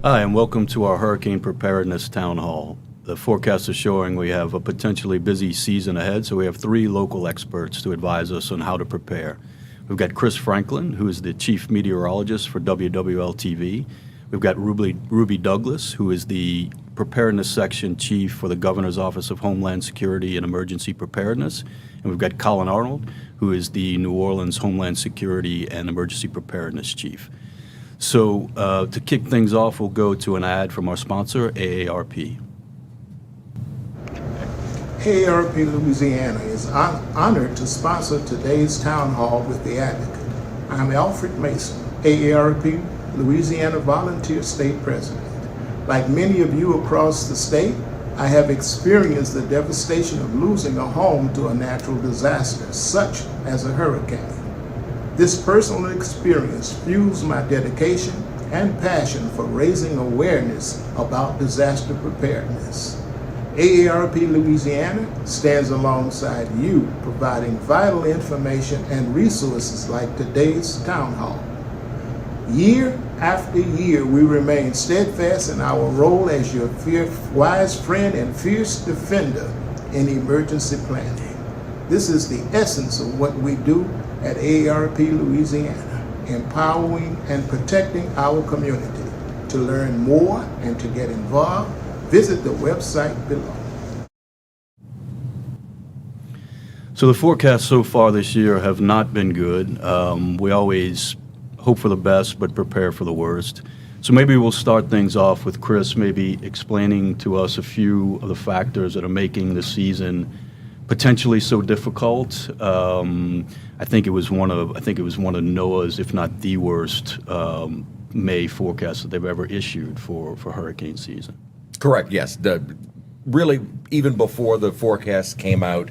Hi, and welcome to our Hurricane Preparedness Town Hall. The forecast is showing we have a potentially busy season ahead, so we have 3 local experts to advise us on how to prepare. We've got Chris Franklin, who is the Chief Meteorologist for WWL-TV. We've got Rubby Douglas, who is the Preparedness Section Chief for the Governor's Office of Homeland Security and Emergency Preparedness. And we've got Collin Arnold, who is the New Orleans Homeland Security and Emergency Preparedness Chief. So to kick things off, we'll go to an ad from our sponsor, AARP. AARP Louisiana is honored to sponsor today's town hall with the Advocate. I'm Alfred Mason, AARP Louisiana Volunteer State President. Like many of you across the state, I have experienced the devastation of losing a home to a natural disaster, such as a hurricane. This personal experience fuels my dedication and passion for raising awareness about disaster preparedness. AARP Louisiana stands alongside you, providing vital information and resources like today's town hall. Year after year, we remain steadfast in our role as your wise friend and fierce defender in emergency planning. This is the essence of what we do at AARP Louisiana, empowering and protecting our community. To learn more and to get involved, visit the website below. So the forecasts so far this year have not been good. We always hope for the best but prepare for the worst. So maybe we'll start things off with Chris maybe explaining to us a few of the factors that are making the season potentially so difficult. I think it was one of NOAA's, if not the worst, May forecast that they've ever issued for hurricane season. Correct. Yes. Really, even before the forecast came out,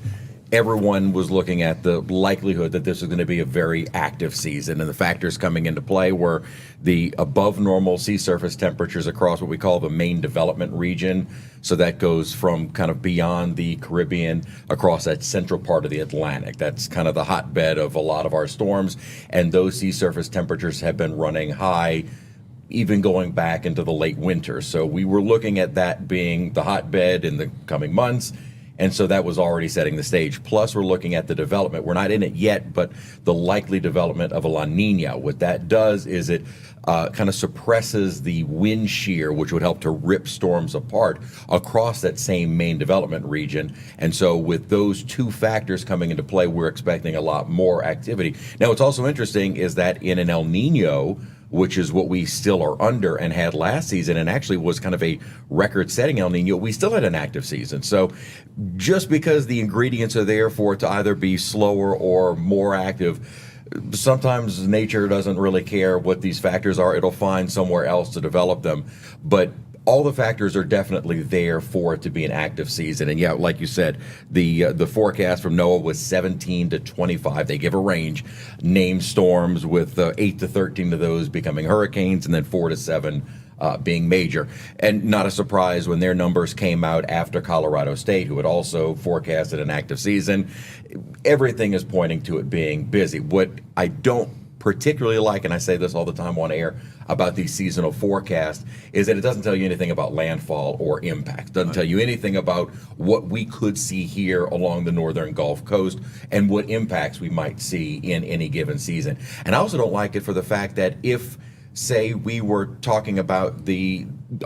everyone was looking at the likelihood that this is going to be a very active season, and the factors coming into play were the above normal sea surface temperatures across what we call the main development region. So that goes from kind of beyond the Caribbean across that central part of the Atlantic. That's kind of the hotbed of a lot of our storms, and those sea surface temperatures have been running high even going back into the late winter. So we were looking at that being the hotbed in the coming months. And so that was already setting the stage. Plus, we're looking at the development. We're not in it yet, but the likely development of a La Nina. What that does is it kind of suppresses the wind shear, which would help to rip storms apart across that same main development region. And so with those 2 factors coming into play, we're expecting a lot more activity. Now, what's also interesting is that in an El Nino, which is what we still are under and had last season, and actually was kind of a record-setting El Nino, we still had an active season. So just because the ingredients are there for it to either be slower or more active, sometimes nature doesn't really care what these factors are. It'll find somewhere else to develop them. But all the factors are definitely there for it to be an active season. And yeah, like you said, the forecast from NOAA was 17 to 25. They give a range, named storms with 8 to 13 of those becoming hurricanes, and then 4 to 7 being major. And not a surprise when their numbers came out after Colorado State, who had also forecasted an active season. Everything is pointing to it being busy. What I don't particularly like, and I say this all the time on air about these seasonal forecasts, is that it doesn't tell you anything about landfall or impact. It doesn't tell you anything about what we could see here along the northern Gulf Coast and what impacts we might see in any given season. And I also don't like it for the fact that if, say, we were talking about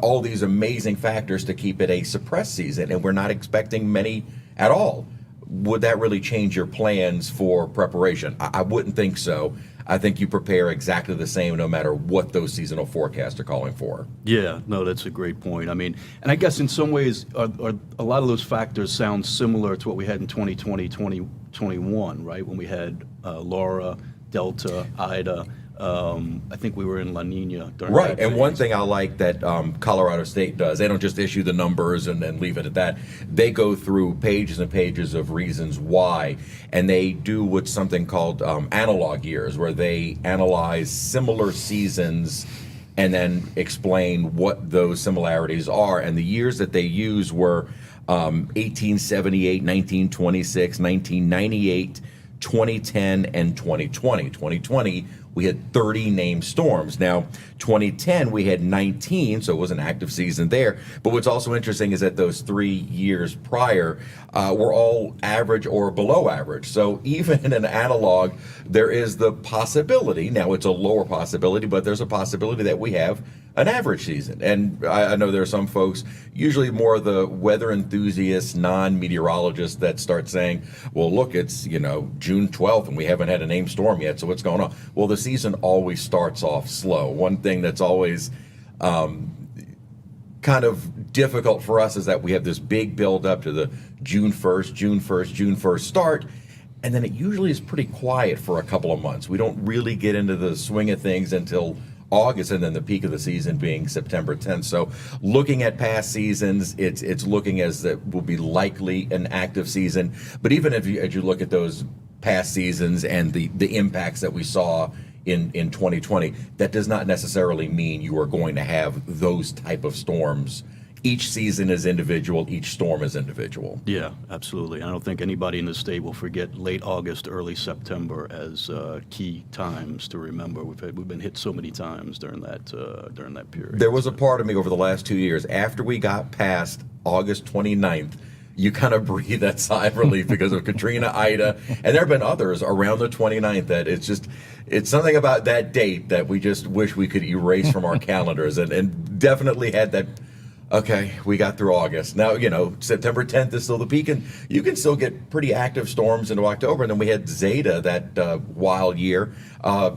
all these amazing factors to keep it a suppressed season and we're not expecting many at all, would that really change your plans for preparation? I wouldn't think so. I think you prepare exactly the same no matter what those seasonal forecasts are calling for. Yeah, no, that's a great point. I mean, and I guess in some ways, a lot of those factors sound similar to what we had in 2020, 2021, right? When we had Laura, Delta, Ida. I think we were in La Nina during right. that And phase. one thing I like that Colorado State does, they don't just issue the numbers and then leave it at that. They go through pages and pages of reasons why, and they do what's something called analog years, where they analyze similar seasons and then explain what those similarities are. And the years that they use were 1878, 1926, 1998, 2010 and 2020. 2020, we had 30 named storms. Now, 2010, we had 19, so it was an active season there. But what's also interesting is that those 3 years prior were all average or below average. So even in an analog, there is the possibility, now it's a lower possibility, but there's a possibility that we have an average season. And I know there are some folks, usually more the weather enthusiasts, non-meteorologists, that start saying, well, look, it's, June 12th and we haven't had a named storm yet, so what's going on? Well, the season always starts off slow. One thing that's always kind of difficult for us is that we have this big build up to the June 1st start, and then it usually is pretty quiet for a couple of months. We don't really get into the swing of things until August, and then the peak of the season being September 10th. So looking at past seasons, it's looking as that will be likely an active season. But even as you look at those past seasons and the impacts that we saw in 2020, that does not necessarily mean you are going to have those type of storms. Each season is individual, each storm is individual. Yeah, absolutely. I don't think anybody in the state will forget late August, early September as key times to remember. We've been hit so many times during that period. There was a part of me over the last 2 years, after we got past August 29th, you kind of breathe that sigh of relief because of Katrina, Ida, and there have been others around the 29th that it's something about that date that we just wish we could erase from our calendars, and definitely had that. Okay, we got through August. Now, September 10th is still the peak, and you can still get pretty active storms into October. And then we had Zeta that wild year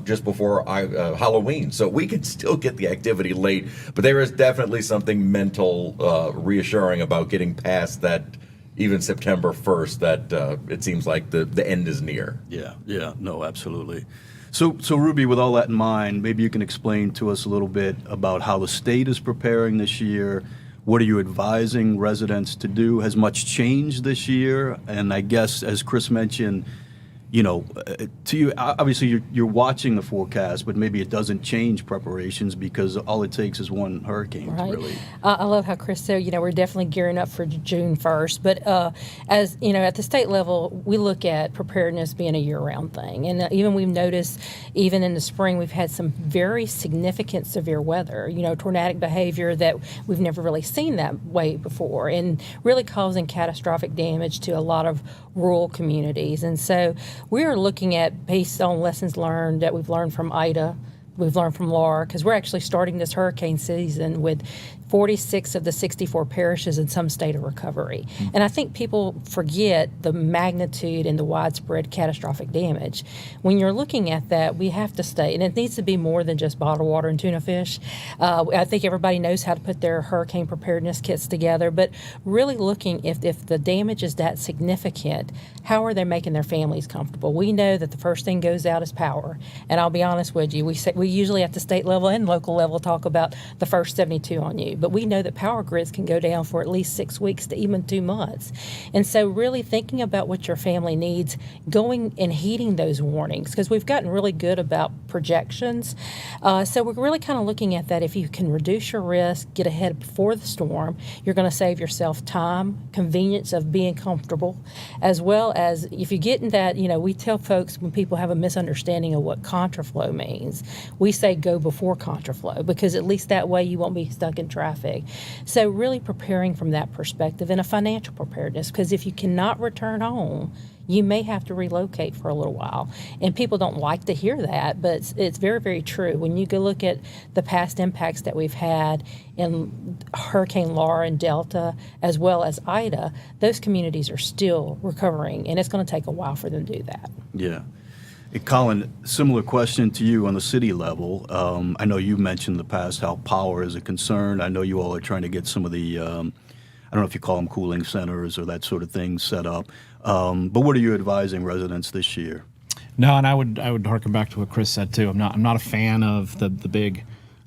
just before Halloween. So we can still get the activity late. But there is definitely something mental reassuring about getting past that, even September 1st, that it seems like the end is near. Yeah, no, absolutely. So Rubby, with all that in mind, maybe you can explain to us a little bit about how the state is preparing this year. What are you advising residents to do? Has much changed this year? And I guess, as Chris mentioned, to you, obviously you're watching the forecast, but maybe it doesn't change preparations because all it takes is one hurricane, right. Really. I love how Chris said, we're definitely gearing up for June 1st. But as at the state level, we look at preparedness being a year-round thing. And even we've noticed, even in the spring, we've had some very significant severe weather, tornadic behavior that we've never really seen that way before, and really causing catastrophic damage to a lot of rural communities. And so we are looking at, based on lessons learned that we've learned from Ida, we've learned from Laura, because we're actually starting this hurricane season with 46 of the 64 parishes in some state of recovery. And I think people forget the magnitude and the widespread catastrophic damage. When you're looking at that, we have to stay, and it needs to be more than just bottled water and tuna fish. I think everybody knows how to put their hurricane preparedness kits together, but really looking if the damage is that significant, how are they making their families comfortable? We know that the first thing goes out is power. And I'll be honest with you, we usually at the state level and local level talk about the first 72 on you. But we know that power grids can go down for at least 6 weeks to even 2 months. And so really thinking about what your family needs, going and heeding those warnings, because we've gotten really good about projections. So we're really kind of looking at that. If you can reduce your risk, get ahead before the storm, you're going to save yourself time, convenience of being comfortable, as well as if you get in that, we tell folks when people have a misunderstanding of what contraflow means, we say go before contraflow, because at least that way you won't be stuck in traffic. So really preparing from that perspective, and a financial preparedness, because if you cannot return home, you may have to relocate for a little while. And people don't like to hear that, but it's very, very true. When you go look at the past impacts that we've had in Hurricane Laura and Delta, as well as Ida, those communities are still recovering, and it's going to take a while for them to do that. Yeah. Hey, Collin, similar question to you on the city level. I know you mentioned in the past how power is a concern. I know you all are trying to get some of the, I don't know if you call them cooling centers or that sort of thing set up. But what are you advising residents this year? No, and I would harken back to what Chris said too. I'm not a fan of the big,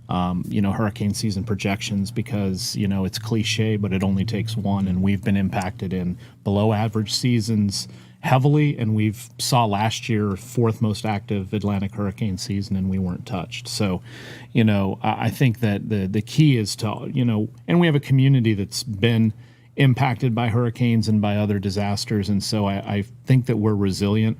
hurricane season projections, because it's cliche, but it only takes one, and we've been impacted in below average seasons heavily, and we've saw last year 4th most active Atlantic hurricane season, and we weren't touched. So, I think that the key is to, and we have a community that's been impacted by hurricanes and by other disasters, and so I think that we're resilient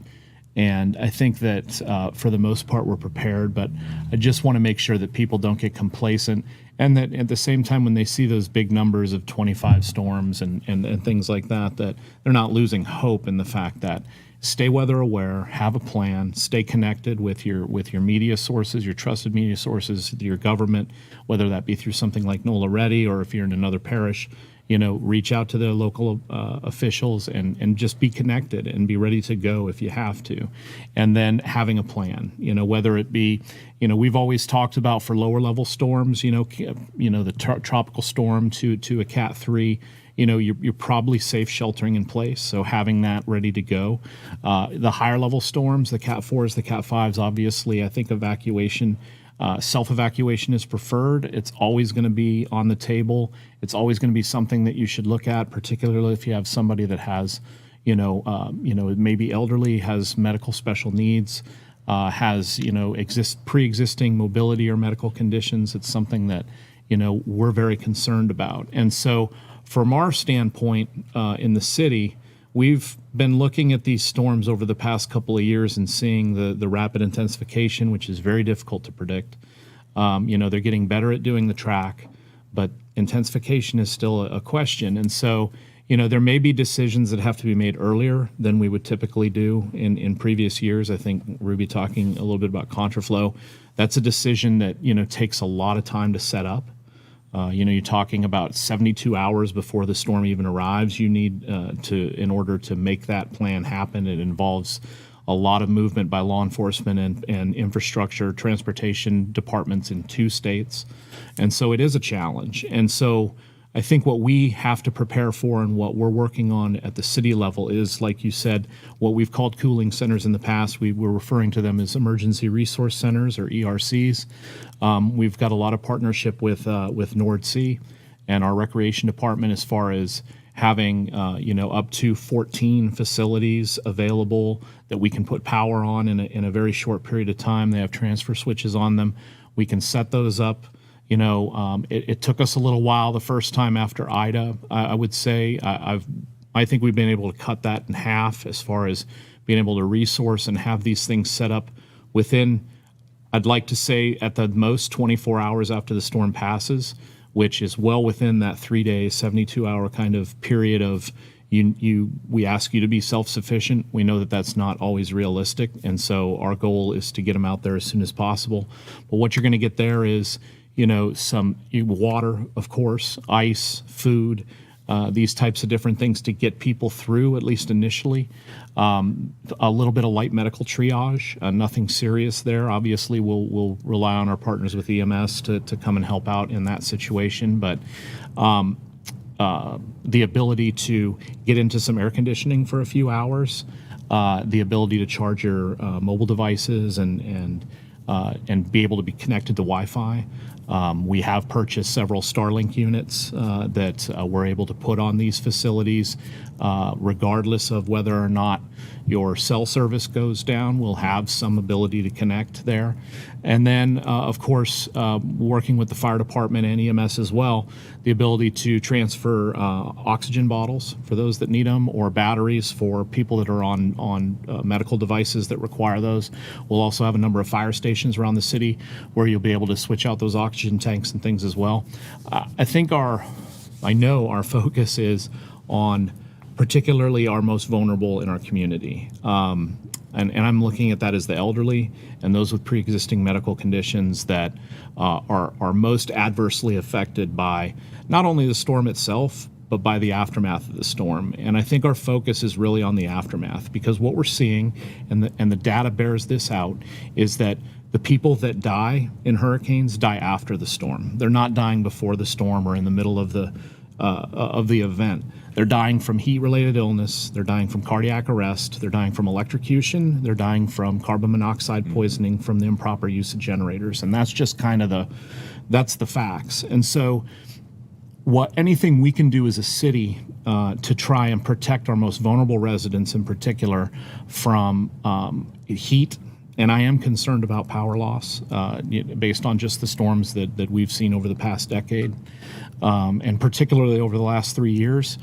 And I think that for the most part, we're prepared, but I just want to make sure that people don't get complacent, and that at the same time, when they see those big numbers of 25 storms and things like that, that they're not losing hope in the fact that stay weather aware, have a plan, stay connected with your media sources, your trusted media sources, your government, whether that be through something like NOLA Ready, or if you're in another parish, reach out to the local officials and just be connected and be ready to go if you have to. And then having a plan, whether it be, we've always talked about for lower level storms, the tropical storm to a Cat 3, you're probably safe sheltering in place. So having that ready to go. The higher level storms, the Cat 4s, the Cat 5s, obviously, I think evacuation, self-evacuation is preferred. It's always going to be on the table. It's always going to be something that you should look at, particularly if you have somebody that has, maybe elderly, has medical special needs, has, pre-existing mobility or medical conditions. It's something that, we're very concerned about. And so from our standpoint in the city, we've been looking at these storms over the past couple of years and seeing the rapid intensification, which is very difficult to predict. They're getting better at doing the track, but intensification is still a question. And so, there may be decisions that have to be made earlier than we would typically do in previous years. I think Rubby talking a little bit about contraflow. That's a decision that, takes a lot of time to set up. You're talking about 72 hours before the storm even arrives. You need in order to make that plan happen. It involves a lot of movement by law enforcement and infrastructure, transportation departments in 2 states. And so it is a challenge. And so I think what we have to prepare for and what we're working on at the city level is, like you said, what we've called cooling centers in the past. We were referring to them as emergency resource centers, or ERCs. We've got a lot of partnership with NORDC and our recreation department as far as having up to 14 facilities available that we can put power on in a very short period of time. They have transfer switches on them. We can set those up. It took us a little while the first time after Ida. I would say I think we've been able to cut that in half as far as being able to resource and have these things set up within, I'd like to say, at the most 24 hours after the storm passes, which is well within that 3-day, 72-hour kind of period of we ask you to be self-sufficient. We know that that's not always realistic, and so our goal is to get them out there as soon as possible. But what you're going to get there is some water, of course, ice, food, these types of different things to get people through, at least initially. A little bit of light medical triage, nothing serious there. Obviously, we'll rely on our partners with EMS to come and help out in that situation. But the ability to get into some air conditioning for a few hours, the ability to charge your mobile devices and be able to be connected to Wi-Fi. We have purchased several Starlink units that we're able to put on these facilities, regardless of whether or not your cell service goes down. We'll have some ability to connect there. And then, of course, working with the fire department and EMS as well, the ability to transfer oxygen bottles for those that need them, or batteries for people that are on medical devices that require those. We'll also have a number of fire stations around the city where you'll be able to switch out those oxygen tanks and things as well. I know our focus is on particularly our most vulnerable in our community. And I'm looking at that as the elderly and those with pre-existing medical conditions that are most adversely affected by not only the storm itself, but by the aftermath of the storm. And I think our focus is really on the aftermath, because what we're seeing, and the data bears this out, is that the people that die in hurricanes die after the storm. They're not dying before the storm or in the middle of the event. They're dying from heat-related illness. They're dying from cardiac arrest. They're dying from electrocution. They're dying from carbon monoxide poisoning from the improper use of generators. And that's just kind of that's the facts. And so anything we can do as a city to try and protect our most vulnerable residents in particular from heat And I am concerned about power loss based on just the storms that we've seen over the past decade, and particularly over the last 3 years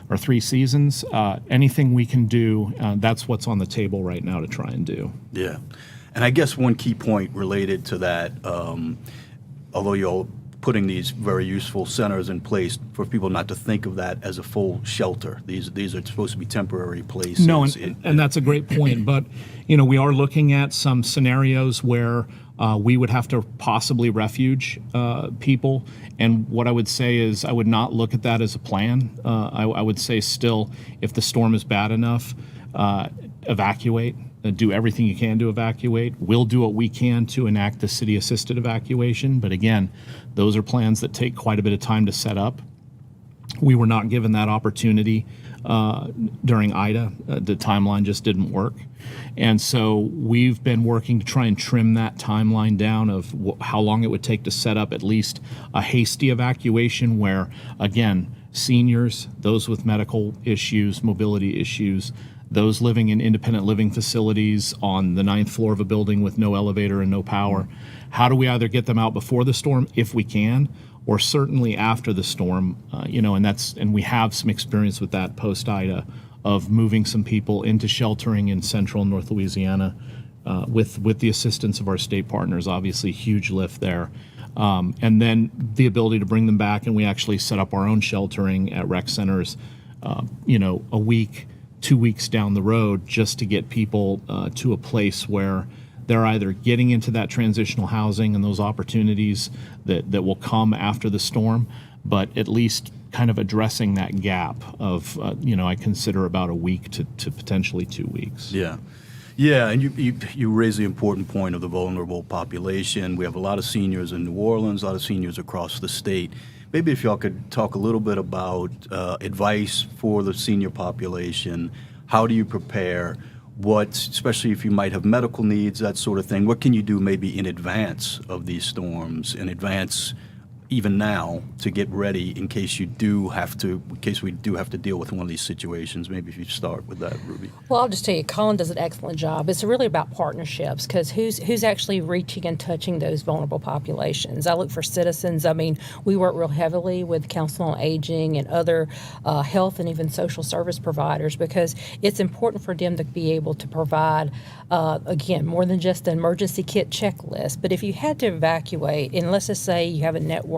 or 3 seasons. Anything we can do, that's what's on the table right now to try and do. Yeah. And I guess one key point related to that, although you're putting these very useful centers in place for people not to think of that as a full shelter. These are supposed to be temporary places. No, and that's a great point. But, we are looking at some scenarios where we would have to possibly refuge people. And what I would say is I would not look at that as a plan. I would say still, if the storm is bad enough, evacuate. Do everything you can to evacuate. We'll do what we can to enact the city-assisted evacuation. But again, those are plans that take quite a bit of time to set up. We were not given that opportunity during Ida. The timeline just didn't work. And so we've been working to try and trim that timeline down of how long it would take to set up at least a hasty evacuation where, again, seniors, those with medical issues, mobility issues, those living in independent living facilities on the 9th floor of a building with no elevator and no power. How do we either get them out before the storm, if we can, or certainly after the storm? And we have some experience with that post Ida of moving some people into sheltering in central and North Louisiana with the assistance of our state partners. Obviously, huge lift there. And then the ability to bring them back, and we actually set up our own sheltering at rec centers, a week, 2 weeks down the road, just to get people to a place where they're either getting into that transitional housing and those opportunities that will come after the storm, but at least kind of addressing that gap of, I consider about a week to potentially 2 weeks. Yeah. Yeah, and you raise the important point of the vulnerable population. We have a lot of seniors in New Orleans, a lot of seniors across the state. Maybe if y'all could talk a little bit about advice for the senior population. How do you prepare? Especially if you might have medical needs, that sort of thing. What can you do maybe in advance of these storms, in advance even now, to get ready in case we do have to deal with one of these situations? Maybe if you start with that, Rubby. Well, I'll just tell you, Collin does an excellent job. It's really about partnerships, because who's actually reaching and touching those vulnerable populations? I look for citizens. I mean, we work real heavily with Council on Aging and other health and even social service providers, because it's important for them to be able to provide, again, more than just an emergency kit checklist. But if you had to evacuate, and let's just say you have a network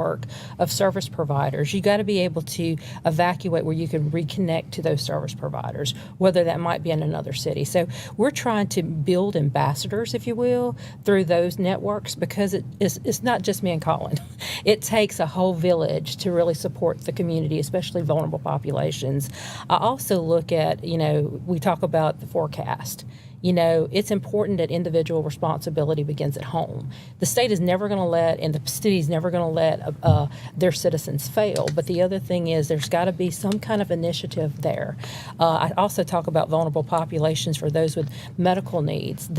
of service providers, you got to be able to evacuate where you can reconnect to those service providers, whether that might be in another city. So we're trying to build ambassadors, if you will, through those networks, because it's not just me and Collin. It takes a whole village to really support the community, especially vulnerable populations. I also look at, we talk about the forecast. It's important that individual responsibility begins at home. The state is never going to and the city is never going to let their citizens fail. But the other thing is there's got to be some kind of initiative there. I also talk about vulnerable populations for those with medical needs.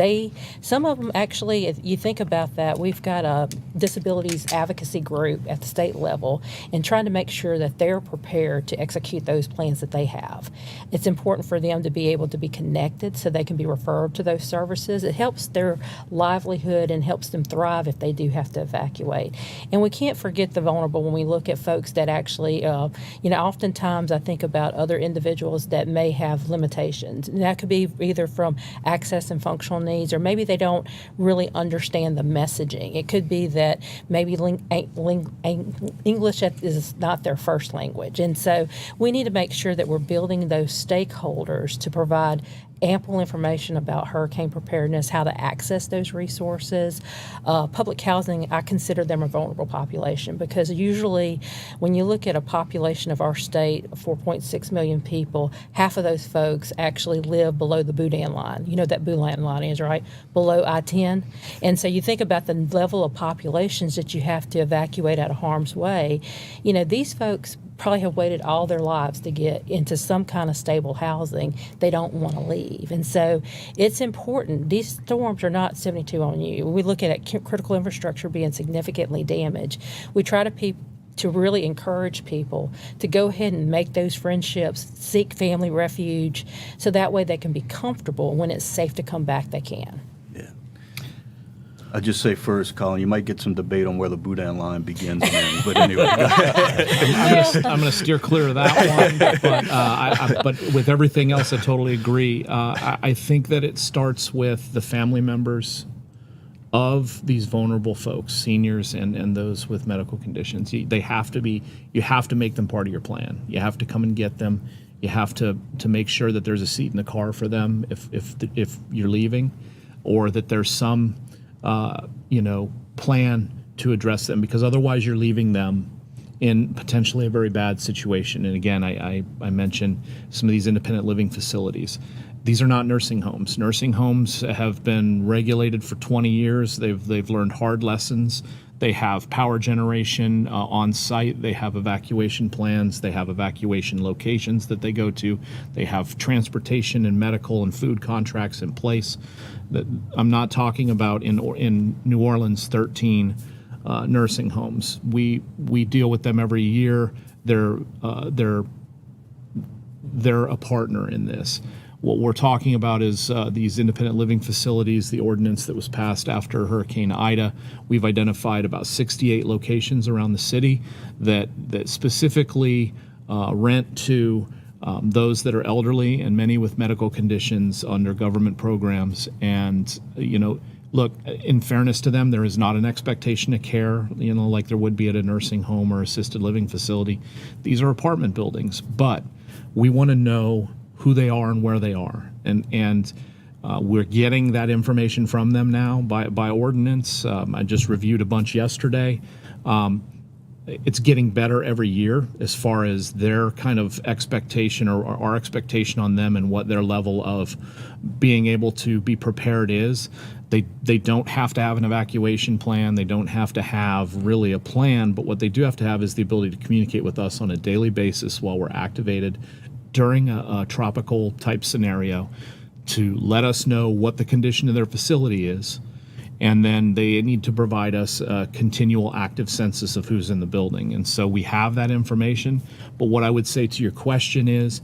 Some of them actually, if you think about that, we've got a disabilities advocacy group at the state level and trying to make sure that they're prepared to execute those plans that they have. It's important for them to be able to be connected so they can be referred to those services. It helps their livelihood and helps them thrive if they do have to evacuate. And we can't forget the vulnerable when we look at folks that actually, oftentimes I think about other individuals that may have limitations. And that could be either from access and functional needs, or maybe they don't really understand the messaging. It could be that maybe English is not their first language. And so we need to make sure that we're building those stakeholders to provide ample information about hurricane preparedness, how to access those resources. Public housing, I consider them a vulnerable population, because usually when you look at a population of our state, 4.6 million people, half of those folks actually live below the Boudin line. You know what that Boudin line is, right? Below I-10. And so you think about the level of populations that you have to evacuate out of harm's way. These folks probably have waited all their lives to get into some kind of stable housing. They don't want to leave. And so it's important. These storms are not 72 on you. We look at critical infrastructure being significantly damaged. We try to really encourage people to go ahead and make those friendships, seek family refuge, so that way they can be comfortable. When it's safe to come back, they can. Yeah. I'll just say first, Collin, you might get some debate on where the Boudin line begins and ends, but anyway. I'm going to steer clear of that one, but with everything else, I totally agree. I think that it starts with the family members of these vulnerable folks, seniors and those with medical conditions. You have to make them part of your plan. You have to come and get them. You have to make sure that there's a seat in the car for them if you're leaving, or that there's some plan to address them, because otherwise you're leaving them in potentially a very bad situation. And again, I mentioned some of these independent living facilities. These are not nursing homes. Nursing homes have been regulated for 20 years. They've learned hard lessons. They have power generation on site. They have evacuation plans. They have evacuation locations that they go to. They have transportation and medical and food contracts in place. I'm not talking about in New Orleans 13 nursing homes. We deal with them every year. They're a partner in this. What we're talking about is these independent living facilities, the ordinance that was passed after Hurricane Ida. We've identified about 68 locations around the city that specifically rent to those that are elderly and many with medical conditions under government programs. And, look, in fairness to them, there is not an expectation of care, like there would be at a nursing home or assisted living facility. These are apartment buildings, but we want to know who they are and where they are, and we're getting that information from them now by ordinance. I just reviewed a bunch yesterday. It's getting better every year as far as their kind of expectation or our expectation on them and what their level of being able to be prepared is. They don't have to have an evacuation plan. They don't have to have really a plan, but what they do have to have is the ability to communicate with us on a daily basis while we're activated during a tropical type scenario, to let us know what the condition of their facility is. And then they need to provide us a continual active census of who's in the building. And so we have that information. But what I would say to your question is,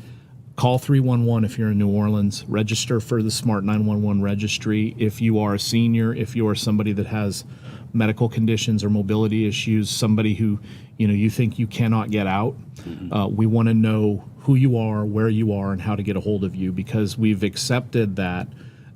call 311 if you're in New Orleans. Register for the Smart 911 registry. If you are a senior, if you are somebody that has medical conditions or mobility issues, somebody who you think you cannot get out, we want to know who you are, where you are, and how to get a hold of you, because we've accepted that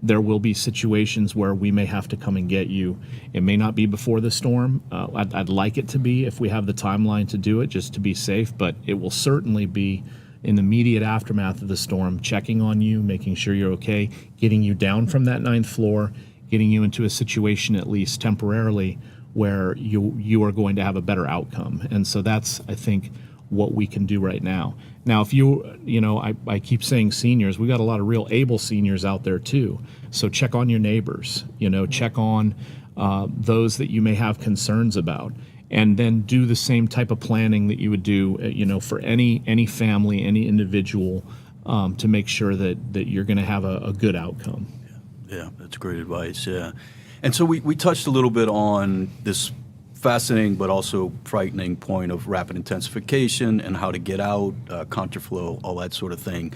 there will be situations where we may have to come and get you. It may not be before the storm. I'd like it to be, if we have the timeline to do it, just to be safe, but it will certainly be in the immediate aftermath of the storm, checking on you, making sure you're okay, getting you down from that 9th floor, getting you into a situation, at least temporarily, where you are going to have a better outcome. And so that's, I think, what we can do right now. Now, if I keep saying seniors, we got a lot of real able seniors out there too. So check on your neighbors, check on those that you may have concerns about, and then do the same type of planning that you would do, for any family, any individual, to make sure that you're going to have a good outcome. Yeah, that's great advice. Yeah. And so we touched a little bit on this fascinating but also frightening point of rapid intensification and how to get out, contraflow, all that sort of thing.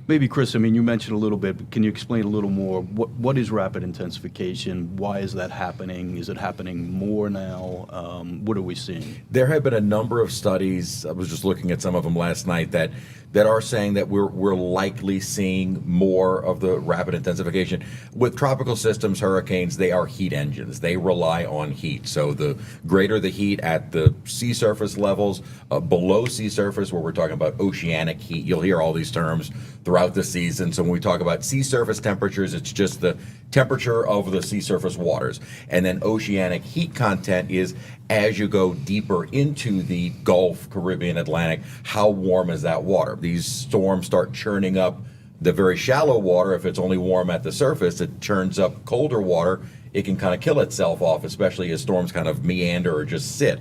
Maybe, Chris, you mentioned a little bit, but can you explain a little more? What is rapid intensification? Why is that happening? Is it happening more now? What are we seeing? There have been a number of studies, I was just looking at some of them last night, that are saying that we're likely seeing more of the rapid intensification. With tropical systems, hurricanes, they are heat engines. They rely on heat. So the greater the heat at the sea surface levels, below sea surface, where we're talking about oceanic heat, you'll hear all these terms throughout the season. So when we talk about sea surface temperatures, it's just the temperature of the sea surface waters. And then oceanic heat content is as you go deeper into the Gulf, Caribbean, Atlantic, how warm is that water? These storms start churning up the very shallow water. If it's only warm at the surface, it churns up colder water. It can kind of kill itself off, especially as storms kind of meander or just sit.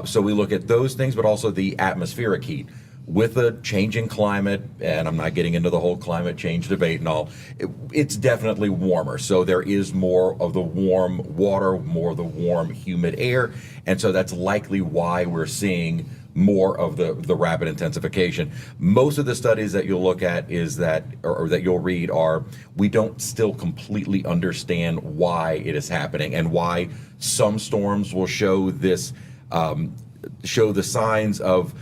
So we look at those things, but also the atmospheric heat. with a changing climate, and I'm not getting into the whole climate change debate and all, it's definitely warmer. So there is more of the warm water, more of the warm, humid air, and so that's likely why we're seeing more of the rapid intensification. Most of the studies that you'll look at is that, or that you'll read, are we don't still completely understand why it is happening and why some storms will show this, show the signs of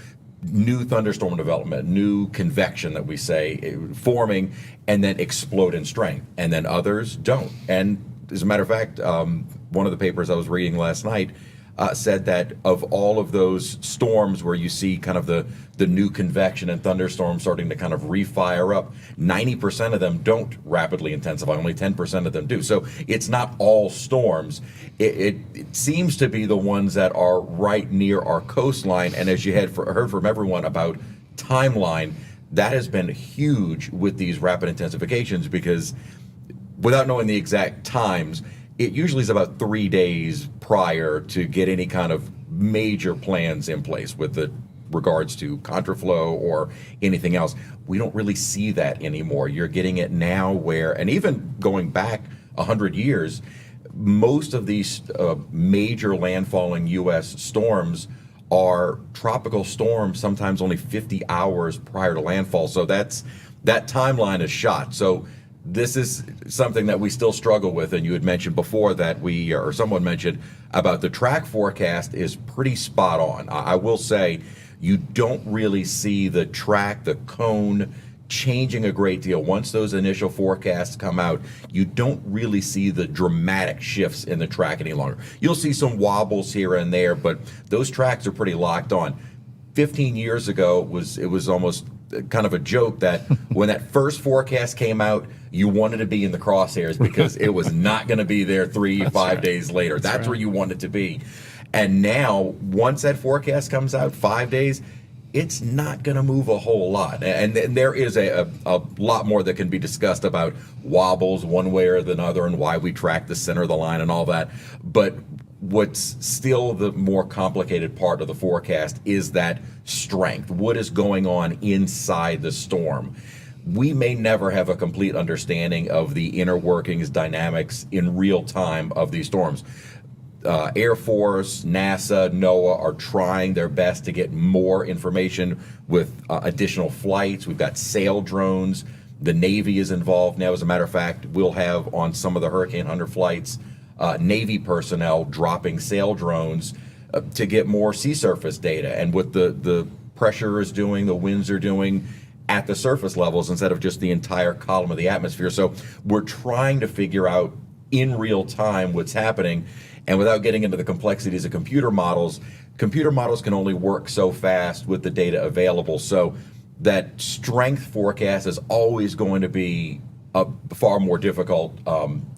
new thunderstorm development, new convection that we say forming, and then explode in strength, and then others don't. And as a matter of fact, one of the papers I was reading last night said that of all of those storms where you see kind of the new convection and thunderstorms starting to kind of refire up, 90% of them don't rapidly intensify, only 10% of them do. So it's not all storms. It seems to be the ones that are right near our coastline, and as you heard from everyone about timeline, that has been huge with these rapid intensifications, because without knowing the exact times, it usually is about 3 days prior to get any kind of major plans in place with the regards to contraflow or anything else. We don't really see that anymore. You're getting it now where, and even going back 100 years, most of these major landfalling U.S. storms are tropical storms, sometimes only 50 hours prior to landfall. So that timeline is shot. So this is something that we still struggle with, and you had mentioned before that or someone mentioned about the track forecast is pretty spot on. I will say you don't really see the track, the cone, changing a great deal. Once those initial forecasts come out, you don't really see the dramatic shifts in the track any longer. You'll see some wobbles here and there, but those tracks are pretty locked on. 15 years ago, it was almost kind of a joke that when that first forecast came out, you wanted to be in the crosshairs because it was not going to be there 5 days later. That's where you want it to be. And now, once that forecast comes out, 5 days, it's not going to move a whole lot. And there is a lot more that can be discussed about wobbles one way or another and why we track the center of the line and all that. But what's still the more complicated part of the forecast is that strength. What is going on inside the storm? We may never have a complete understanding of the inner workings, dynamics in real time of these storms. Air Force, NASA, NOAA are trying their best to get more information with additional flights. We've got sail drones. The Navy is involved now. As a matter of fact, we'll have on some of the Hurricane Hunter flights, Navy personnel dropping sail drones to get more sea surface data and what the pressure is doing, the winds are doing at the surface levels instead of just the entire column of the atmosphere. So we're trying to figure out in real time what's happening. And without getting into the complexities of computer models can only work so fast with the data available. So that strength forecast is always going to be a far more difficult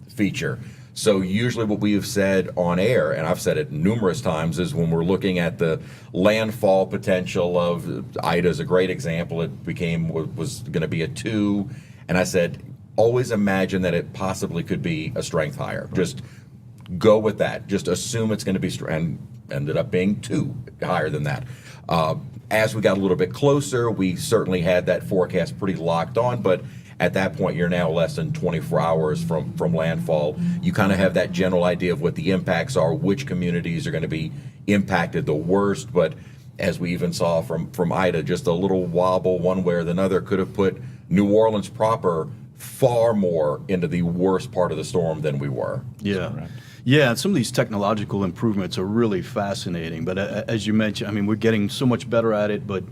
feature. So usually what we have said on air, and I've said it numerous times, is when we're looking at the landfall potential of Ida is a great example. It was going to be a 2, and I said always imagine that it possibly could be a strength higher. Just go with that. Just assume it's going to be, and ended up being 2 higher than that. As we got a little bit closer, we certainly had that forecast pretty locked on, but at that point, you're now less than 24 hours from landfall. You kind of have that general idea of what the impacts are, which communities are going to be impacted the worst. But as we even saw from Ida, just a little wobble one way or the other could have put New Orleans proper far more into the worst part of the storm than we were. Yeah. Yeah, and some of these technological improvements are really fascinating. But as you mentioned, I mean, we're getting so much better at it, but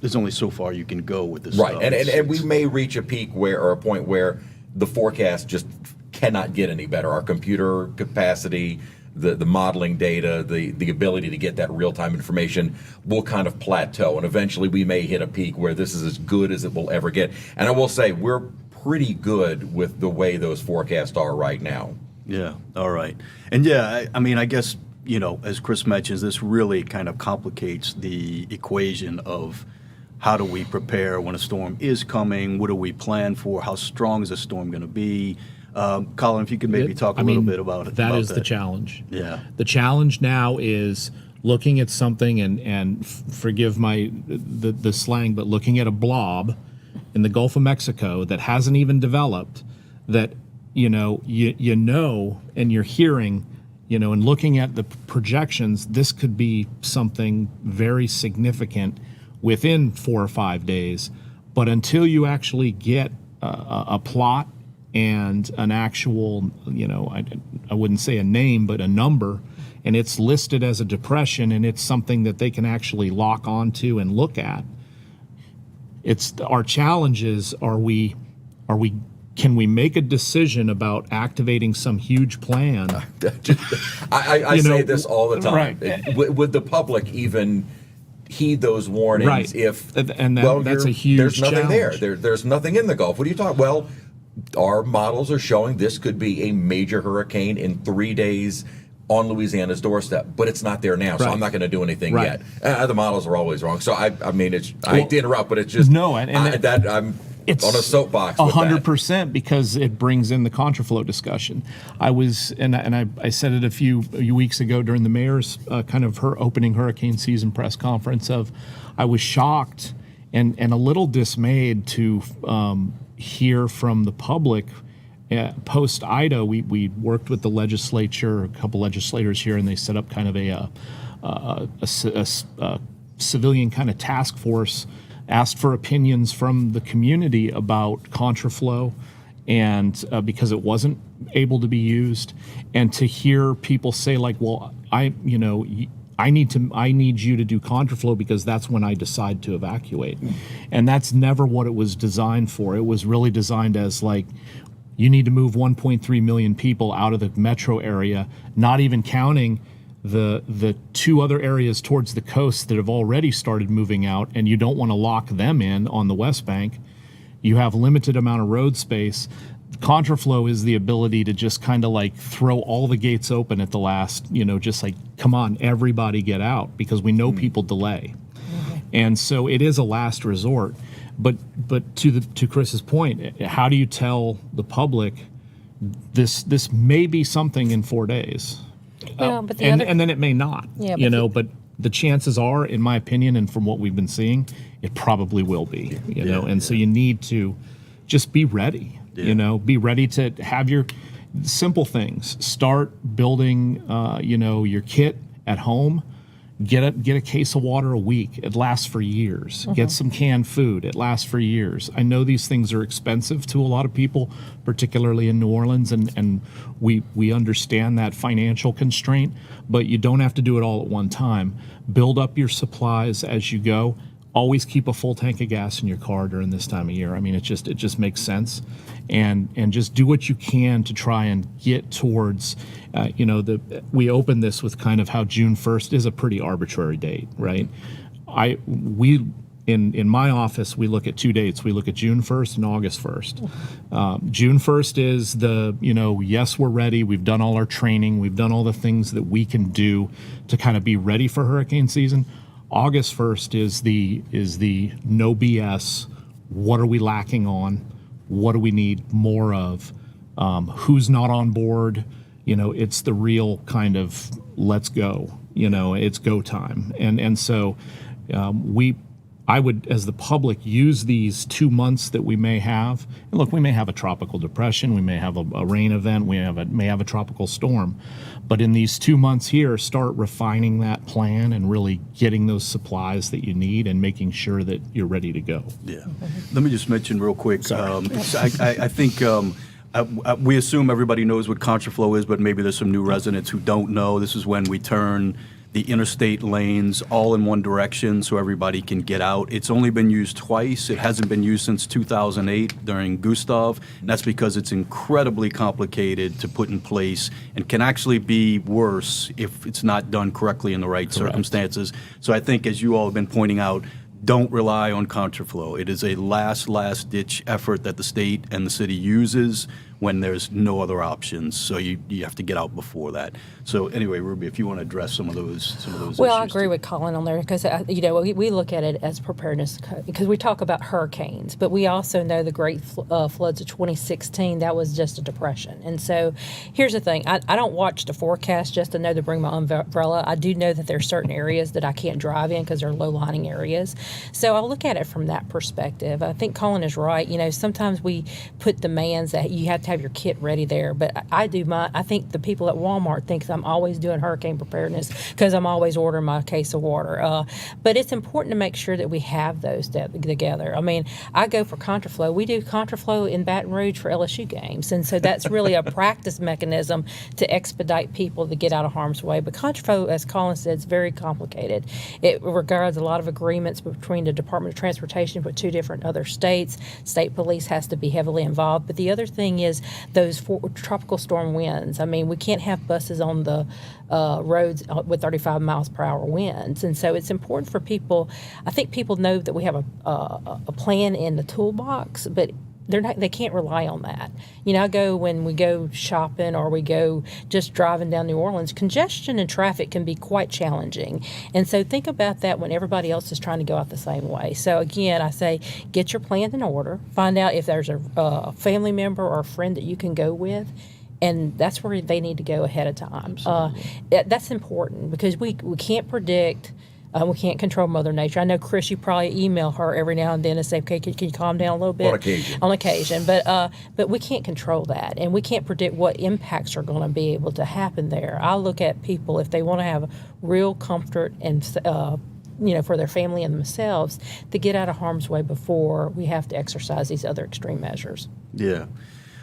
there's only so far you can go with this right. stuff. And we may reach a peak or a point where the forecast just cannot get any better. Our computer capacity, the modeling data, the ability to get that real-time information will kind of plateau. And eventually we may hit a peak where this is as good as it will ever get. And I will say we're pretty good with the way those forecasts are right now. Yeah, all right. And yeah, I mean, I guess, as Chris mentions, this really kind of complicates the equation of how do we prepare when a storm is coming? What do we plan for? How strong is a storm going to be? Collin, if you could maybe talk a little bit about it. That is the challenge. Yeah. The challenge now is looking at something and forgive the slang, but looking at a blob in the Gulf of Mexico that hasn't even developed, that you know and you're hearing, and looking at the projections, this could be something very significant within 4 or 5 days. But until you actually get a plot and an actual, I wouldn't say a name, but a number, and it's listed as a depression, and it's something that they can actually lock onto and look at. It's our challenge is, can we make a decision about activating some huge plan? I say this all the time. Right. Would the public even heed those warnings? Right. If that's a huge there's nothing challenge. there's nothing in the Gulf. What are you talking? Well, our models are showing this could be a major hurricane in 3 days on Louisiana's doorstep, but it's not there now, so Right. I'm not going to do anything Right. yet. The models are always wrong. So I hate to interrupt, but it's just No, I'm it's on a soapbox. with that. 100%, because it brings in the contraflow discussion. I said it a few weeks ago during the mayor's kind of her opening hurricane season press conference. I was shocked and a little dismayed to hear from the public. Post Ida, we worked with the legislature, a couple legislators here, and they set up kind of a civilian kind of task force, asked for opinions from the community about contraflow, and because it wasn't able to be used, and to hear people say like, well, I need you to do contraflow because that's when I decide to evacuate. And that's never what it was designed for. It was really designed as like, you need to move 1.3 million people out of the metro area, not even counting the 2 other areas towards the coast that have already started moving out, and you don't want to lock them in on the West Bank. You have limited amount of road space. Contraflow is the ability to just kind of like throw all the gates open at the last, just like, come on, everybody get out, because we know people delay. And so it is a last resort. But to Chris's point, how do you tell the public this may be something in 4 days? But And then it may not, Yeah, but the chances are, in my opinion, and from what we've been seeing, it probably will be, so you need to just be ready, be ready to have your simple things. Start building, your kit at home. Get a case of water a week. It lasts for years. Get some canned food. It lasts for years. I know these things are expensive to a lot of people, particularly in New Orleans, and we understand that financial constraint, but you don't have to do it all at one time. Build up your supplies as you go. Always keep a full tank of gas in your car during this time of year. I mean, it just makes sense, and just do what you can to try and get towards, we opened this with kind of how June 1st is a pretty arbitrary date, right? In my office, we look at 2 dates. We look at June 1st and August 1st. June 1st is yes, we're ready. We've done all our training. We've done all the things that we can do to kind of be ready for hurricane season. August 1st is the no BS. What are we lacking on? What do we need more of? Who's not on board? It's the real kind of let's go. It's go time. And so I would, as the public, use these 2 months that we may have. And look, we may have a tropical depression, we may have a rain event, we may have a tropical storm. But in these 2 months here, start refining that plan and really getting those supplies that you need and making sure that you're ready to go. Yeah. Let me just mention real quick. I think we assume everybody knows what contraflow is, but maybe there's some new residents who don't know. This is when we turn the interstate lanes all in one direction so everybody can get out. It's only been used twice. It hasn't been used since 2008 during Gustav, and that's because it's incredibly complicated to put in place and can actually be worse if it's not done correctly in the right circumstances. So I think, as you all have been pointing out, don't rely on contraflow. It is a last-ditch effort that the state and the city uses when there's no other options. So you have to get out before that. So anyway, Ruby, if you want to address some of those Well, I issues agree too. with Collin on there because we look at it as preparedness because we talk about hurricanes, but we also know the great floods of 2016. That was just a depression. And so, here's the thing: I don't watch the forecast just to know to bring my umbrella. I do know that there's certain areas that I can't drive in because they're low-lying areas. So I look at it from that perspective. I think Collin is right. Sometimes we put demands that you have to have your kit ready there, but I think the people at Walmart think I'm always doing hurricane preparedness because I'm always ordering my case of water. But it's important to make sure that we have those together. I mean, I go for contraflow. We do contraflow in Baton Rouge for LSU games, and so that's really a practice mechanism to expedite people to get out of harm's way. But contraflow, as Collin said, is very complicated. It regards a lot of agreements between the Department of Transportation with two different other states. State police has to be heavily involved. But the other thing is those tropical storm winds. I mean, we can't have buses on the roads with 35 miles per hour winds. And so it's important for people. I think people know that we have a plan in the toolbox, but they can't rely on that. When we go shopping or we go just driving down New Orleans, congestion and traffic can be quite challenging. And so think about that when everybody else is trying to go out the same way. So again, I say get your plan in order. Find out if there's a family member or a friend that you can go with. And that's where they need to go ahead of time. That's important because we can't predict. We can't control Mother Nature. I know, Chris, you probably email her every now and then and say, okay, can you calm down a little bit? On occasion. But we can't control that. And we can't predict what impacts are going to be able to happen there. I look at people, if they want to have real comfort and for their family and themselves, to get out of harm's way before we have to exercise these other extreme measures. Yeah.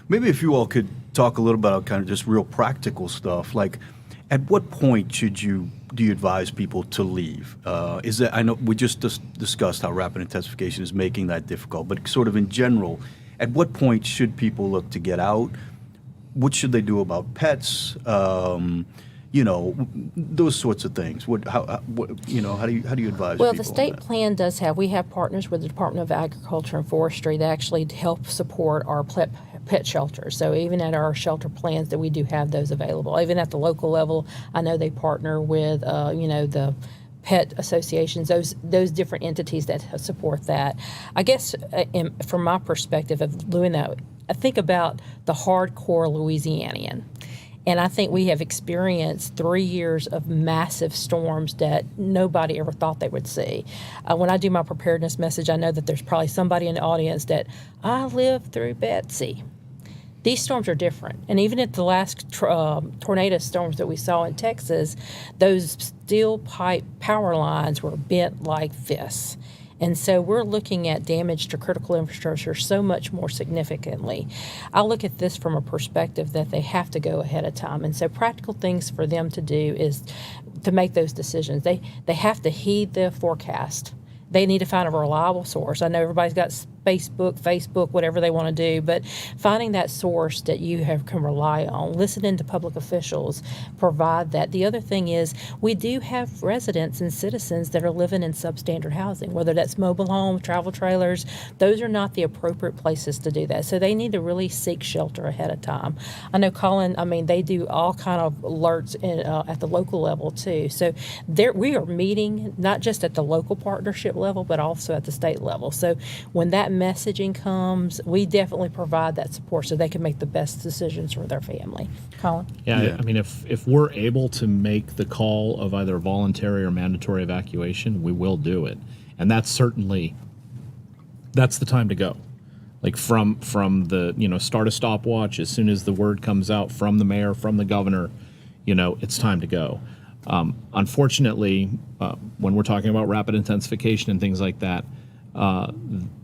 Maybe if you all could talk a little about kind of just real practical stuff, like at what point do you advise people to leave? I know we just discussed how rapid intensification is making that difficult, but sort of in general, at what point should people look to get out? What should they do about pets? Those sorts of things. How do you advise Well, people the on state that? plan does we have partners with the Department of Agriculture and Forestry that actually help support our pet shelters. So even at our shelter plans that we do have those available. Even at the local level, I know they partner with, the pet associations, those different entities that support that. I guess from my perspective of doing that, I think about the hardcore Louisianian. And I think we have experienced 3 years of massive storms that nobody ever thought they would see. When I do my preparedness message, I know that there's probably somebody in the audience that, I lived through Betsy. These storms are different. And even at the last tornado storms that we saw in Texas, those steel pipe power lines were bent like fists. And so we're looking at damage to critical infrastructure so much more significantly. I look at this from a perspective that they have to go ahead of time. And so practical things for them to do is to make those decisions. They have to heed the forecast. They need to find a reliable source. I know everybody's got Facebook, whatever they want to do, but finding that source that you can rely on, listening to public officials, provide that. The other thing is we do have residents and citizens that are living in substandard housing, whether that's mobile homes, travel trailers. Those are not the appropriate places to do that. So they need to really seek shelter ahead of time. I know, Collin, they do all kind of alerts at the local level too. So we are meeting not just at the local partnership level, but also at the state level. So when that messaging comes, we definitely provide that support so they can make the best decisions for their family. Collin? Yeah. I mean, if we're able to make the call of either voluntary or mandatory evacuation, we will do it. And that's the time to go. Like from the, start a stopwatch as soon as the word comes out from the mayor, from the governor, it's time to go. Unfortunately, when we're talking about rapid intensification and things like that,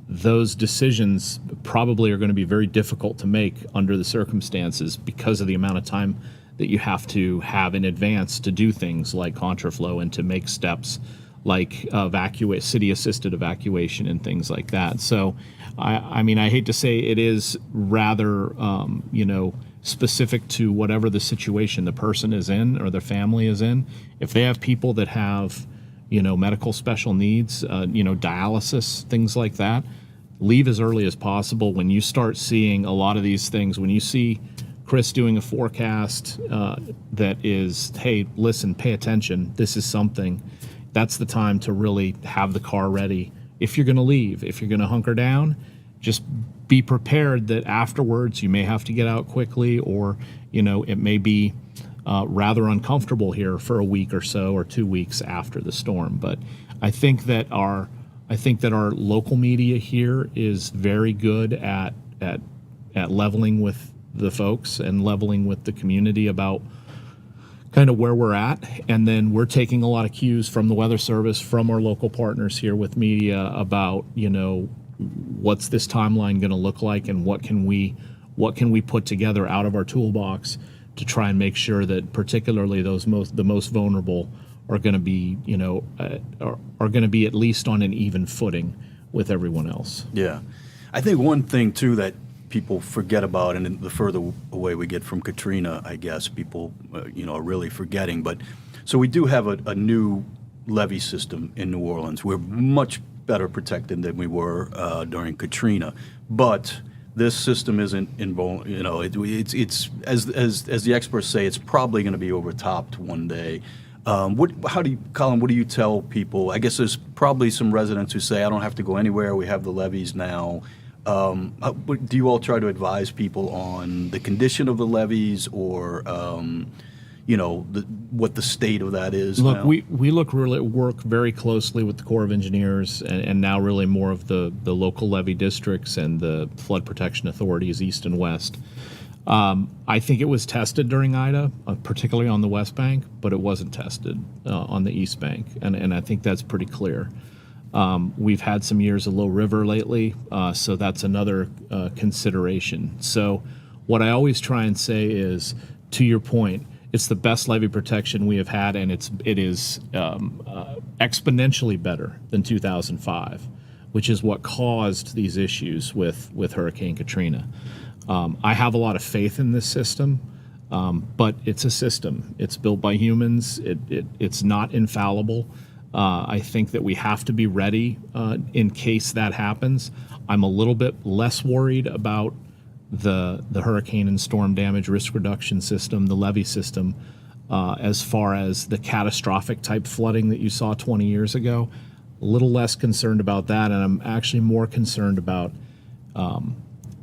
those decisions probably are going to be very difficult to make under the circumstances because of the amount of time that you have to have in advance to do things like contraflow and to make steps like city-assisted evacuation and things like that. So, I hate to say it is rather, specific to whatever the situation the person is in or their family is in. If they have people that have medical special needs, dialysis, things like that, leave as early as possible. When you start seeing a lot of these things, when you see Chris doing a forecast that is, hey, listen, pay attention, this is something, that's the time to really have the car ready. If you're going to leave, if you're going to hunker down, just be prepared that afterwards you may have to get out quickly, or, you know, it may be rather uncomfortable here for a week or so, or 2 weeks after the storm. But I think that our local media here is very good at leveling with the folks and leveling with the community about kind of where we're at. And then we're taking a lot of cues from the Weather Service, from our local partners here with media about, you know, what's this timeline going to look like, and what can we put together out of our toolbox to try and make sure that particularly the most vulnerable are going to be, you know, are going to be at least on an even footing with everyone else. Yeah. I think one thing, too, that people forget about, and the further away we get from Katrina, I guess, people, are really forgetting. But so we do have a new levee system in New Orleans. We're much better protected than we were during Katrina. But this system isn't invulnerable. It's as the experts say, it's probably going to be overtopped one day. Collin, what do you tell people? I guess there's probably some residents who say, I don't have to go anywhere. We have the levees now. Do you all try to advise people on the condition of the levees, or, what the state of that is Look, now? we work very closely with the Corps of Engineers, and now really more of the local levee districts and the flood protection authorities east and west. I think it was tested during Ida, particularly on the West Bank, but it wasn't tested on the East Bank, and I think that's pretty clear. We've had some years of low river lately, so that's another consideration. So what I always try and say is, to your point, it's the best levee protection we have had, and it is exponentially better than 2005, which is what caused these issues with Hurricane Katrina. I have a lot of faith in this system, but it's a system. It's built by humans. It's not infallible. I think that we have to be ready in case that happens. I'm a little bit less worried about the hurricane and storm damage risk reduction system, the levee system, as far as the catastrophic type flooding that you saw 20 years ago. A little less concerned about that, and I'm actually more concerned about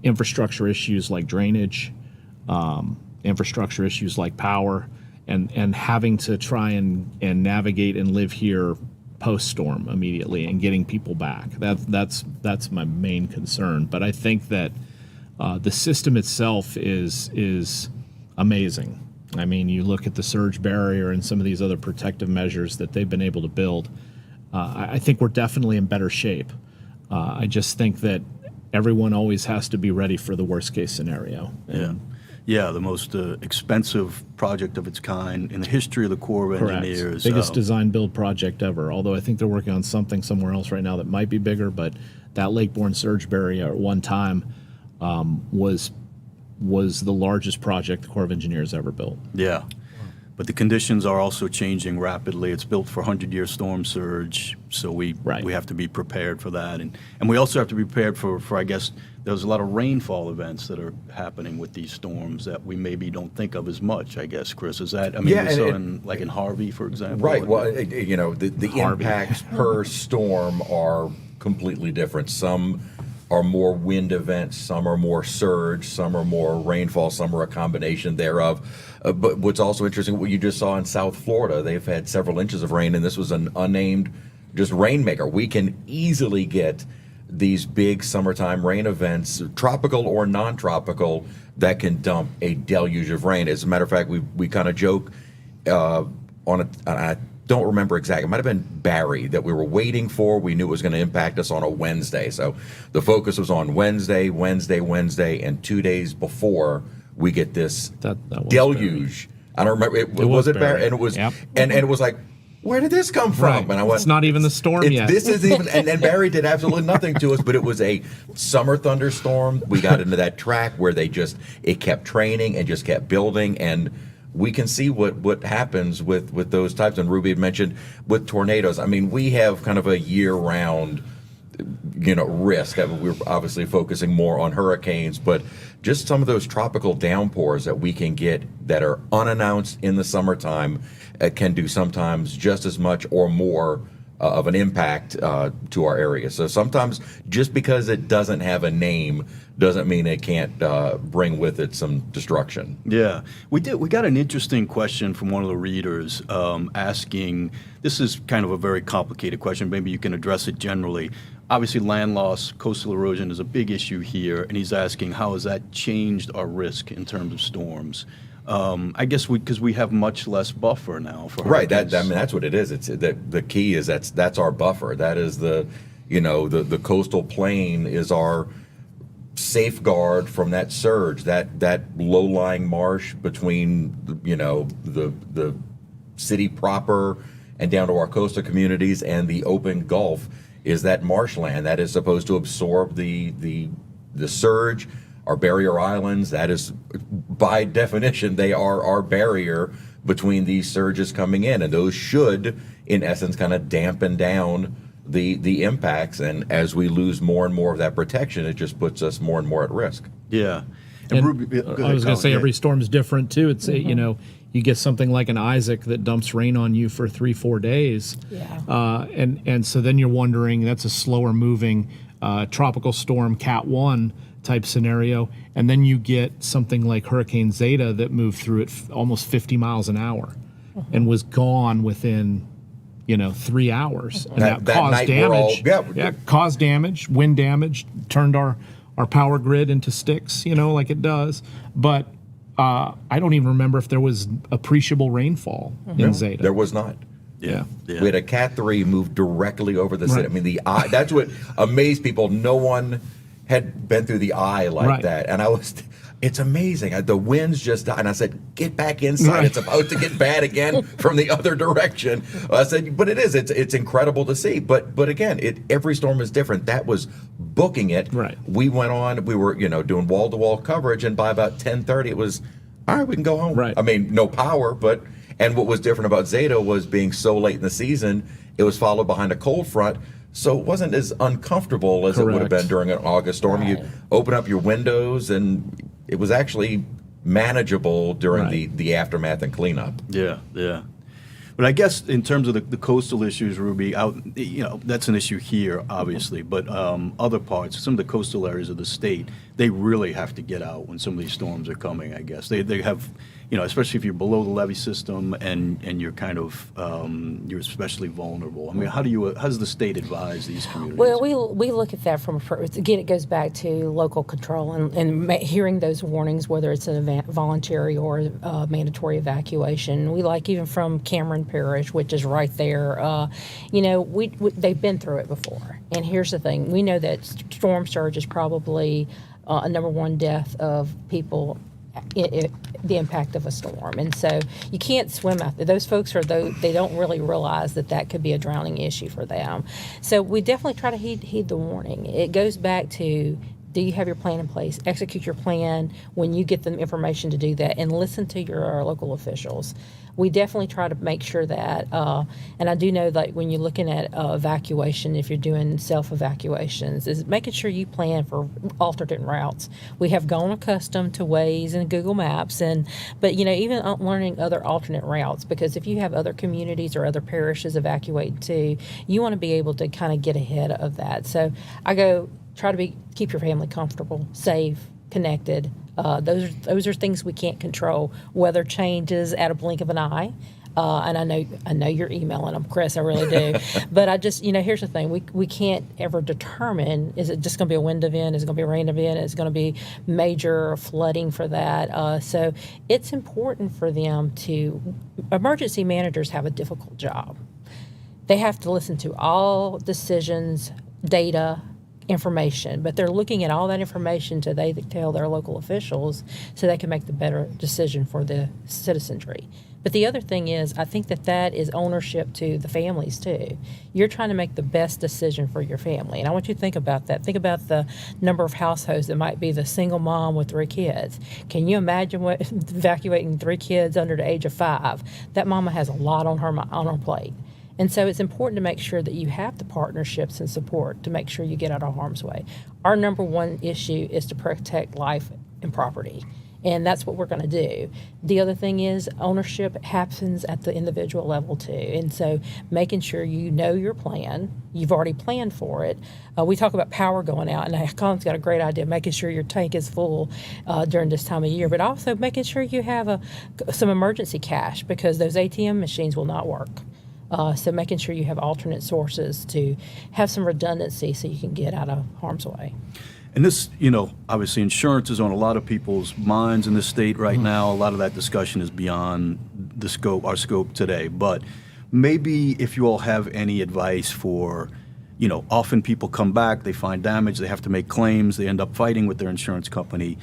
infrastructure issues like drainage, infrastructure issues like power, and having to try and navigate and live here post-storm immediately and getting people back. That's my main concern. But I think that the system itself is amazing. I mean, you look at the surge barrier and some of these other protective measures that they've been able to build. I think we're definitely in better shape. I just think that everyone always has to be ready for the worst case scenario. Yeah, the most expensive project of its kind in the history of the Corps of Correct. Engineers. Biggest design build project ever. Although I think they're working on something somewhere else right now that might be bigger, but that Lakeborne surge barrier at one time was the largest project the Corps of Engineers ever built. Yeah. But the conditions are also changing rapidly. It's built for 100-year storm surge, so we have to be prepared for that. And we also have to be prepared for, I guess, there's a lot of rainfall events that are happening with these storms that we maybe don't think of as much, I guess, Chris. Is that, I mean, we saw in Harvey, for example. Right. Well, the impacts per storm are completely different. Some are more wind events, some are more surge, some are more rainfall, some are a combination thereof. But what's also interesting, what you just saw in South Florida, they've had several inches of rain, and this was an unnamed just rainmaker. We can easily get these big summertime rain events, tropical or non-tropical, that can dump a deluge of rain. As a matter of fact, we kind of joke I don't remember exactly. It might have been Barry that we were waiting for. We knew it was going to impact us on a Wednesday. So the focus was on Wednesday, and 2 days before we get this That was deluge. Barry. I don't remember. Was it Barry? And it was, Yep. and it was like, where did this come from? Right. And I went, It's not even the storm yet. This is even, and Barry did absolutely nothing to us, but it was a summer thunderstorm. We got into that track where it kept training and just kept building, and we can see what happens with those types. And Rubby had mentioned with tornadoes. I mean, we have kind of a year-round risk. I mean, we're obviously focusing more on hurricanes, but just some of those tropical downpours that we can get that are unannounced in the summertime can do sometimes just as much or more of an impact to our area. So sometimes just because it doesn't have a name doesn't mean it can't bring with it some destruction. Yeah, we got an interesting question from one of the readers asking, this is kind of a very complicated question, maybe you can address it generally. Obviously land loss, coastal erosion is a big issue here, and he's asking how has that changed our risk in terms of storms? I guess because we have much less buffer now for Right. hurricanes. That's what it is. It's the key is that's our buffer. That is the coastal plain is our safeguard from that surge. That low-lying marsh between the city proper and down to our coastal communities and the open Gulf is that marshland that is supposed to absorb the surge. Our barrier islands, that is, by definition, they are our barrier between these surges coming in, and those should, in essence, kind of dampen down the impacts. And as we lose more and more of that protection, it just puts us more and more at risk. Yeah. And Ruby, go ahead, I was going Collin. to say Yeah. every storm's different too. It's you get something like an Isaac that dumps rain on you for 3-4 days, and so then you're wondering, that's a slower moving tropical storm Cat 1 type scenario, and then you get something like Hurricane Zeta that moved through at almost 50 miles an hour and was gone within 3 hours, and that That caused night we're all- damage. Caused damage, wind damage, turned our power grid into sticks, like it does. But I don't even remember if there was appreciable rainfall in Zeta. There was not. Yeah. Yeah. We had a Cat 3 move directly over the city. I mean, the eye, that's what amazed people. No one had been through the eye like Right. that. And it's amazing. The wind's just died. And I said, get back inside. Right. It's about to get bad again from the other direction. I said, but it's incredible to see. But again, every storm is different. That was booking it. Right. We went on, we were, doing wall-to-wall coverage. And by about 10:30, it was, all right, we can go home. Right. I mean, no power, and what was different about Zeta was being so late in the season, it was followed behind a cold front. So it wasn't as uncomfortable as it would have Correct. been during an August storm. Right. You open up your windows, and it was actually manageable during Right. the aftermath and cleanup. Yeah, yeah. But I guess in terms of the coastal issues, Ruby, that's an issue here, obviously. But other parts, some of the coastal areas of the state, they really have to get out when some of these storms are coming, I guess. They have, especially if you're below the levee system and you're kind of, you're especially vulnerable. I mean, how does the state advise these communities? Well, we look at that again, it goes back to local control and hearing those warnings, whether it's a voluntary or mandatory evacuation. We even from Cameron Parish, which is right there, they've been through it before. And here's the thing, we know that storm surge is probably a number one death of people, the impact of a storm. And so you can't swim out there. Those folks they don't really realize that could be a drowning issue for them. So we definitely try to heed the warning. It goes back to, do you have your plan in place? Execute your plan when you get the information to do that, and listen to your local officials. We definitely try to make sure that, and I do know that when you're looking at evacuation, if you're doing self-evacuations, is making sure you plan for alternate routes. We have gone accustomed to Waze and Google Maps, but even learning other alternate routes, because if you have other communities or other parishes evacuating too, you want to be able to kind of get ahead of that. So I go, try to keep your family comfortable, safe, connected. Those are things we can't control. Weather changes at a blink of an eye. And I know you're emailing them, Chris, I really do. But I just, here's the thing. We can't ever determine, is it just going to be a wind event? Is it going to be a rain event? Is it going to be major flooding for that? So it's important for them emergency managers have a difficult job. They have to listen to all decisions, data, information, but they're looking at all that information to they tell their local officials so they can make the better decision for the citizenry. But the other thing is, I think that is ownership to the families too. You're trying to make the best decision for your family, and I want you to think about that. Think about the number of households that might be the single mom with 3 kids. Can you imagine evacuating 3 kids under the age of 5? That mama has a lot on her plate. And so it's important to make sure that you have the partnerships and support to make sure you get out of harm's way. Our number one issue is to protect life and property. And that's what we're going to do. The other thing is ownership happens at the individual level too. And so making sure you know your plan, you've already planned for it. We talk about power going out, and Collin's got a great idea, making sure your tank is full during this time of year, but also making sure you have some emergency cash because those ATM machines will not work. So making sure you have alternate sources to have some redundancy so you can get out of harm's way. And this, obviously insurance is on a lot of people's minds in this state right now. A lot of that discussion is beyond our scope today. But maybe if you all have any advice for, often people come back, they find damage, they have to make claims, they end up fighting with their insurance company.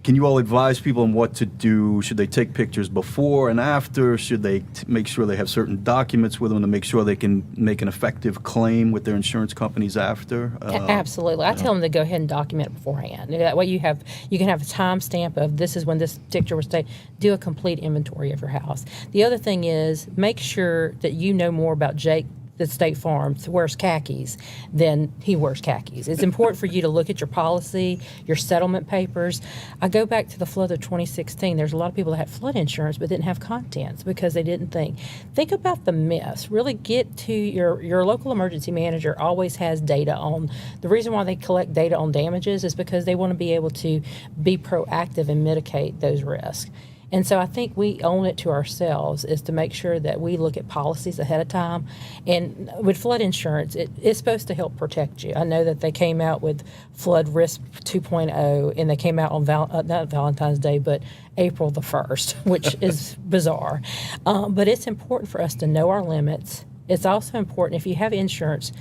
Can you all advise people on what to do? Should they take pictures before and after? Should they make sure they have certain documents with them to make sure they can make an effective claim with their insurance companies after? Absolutely. I tell them to go ahead and document it beforehand. That way you can have a timestamp of this is when this picture was taken. Do a complete inventory of your house. The other thing is make sure that you know more about Jake that State Farm wears khakis than he wears khakis. It's important for you to look at your policy, your settlement papers. I go back to the flood of 2016. There's a lot of people that had flood insurance but didn't have contents because they didn't think. Think about the myths. Really get to your local emergency manager always has data on. The reason why they collect data on damages is because they want to be able to be proactive and mitigate those risks. And so I think we own it to ourselves is to make sure that we look at policies ahead of time. And with flood insurance, it's supposed to help protect you. I know that they came out with Flood Risk 2.0, and they came out on not Valentine's Day, but April the 1st, which is bizarre. But it's important for us to know our limits. It's also important if you have insurance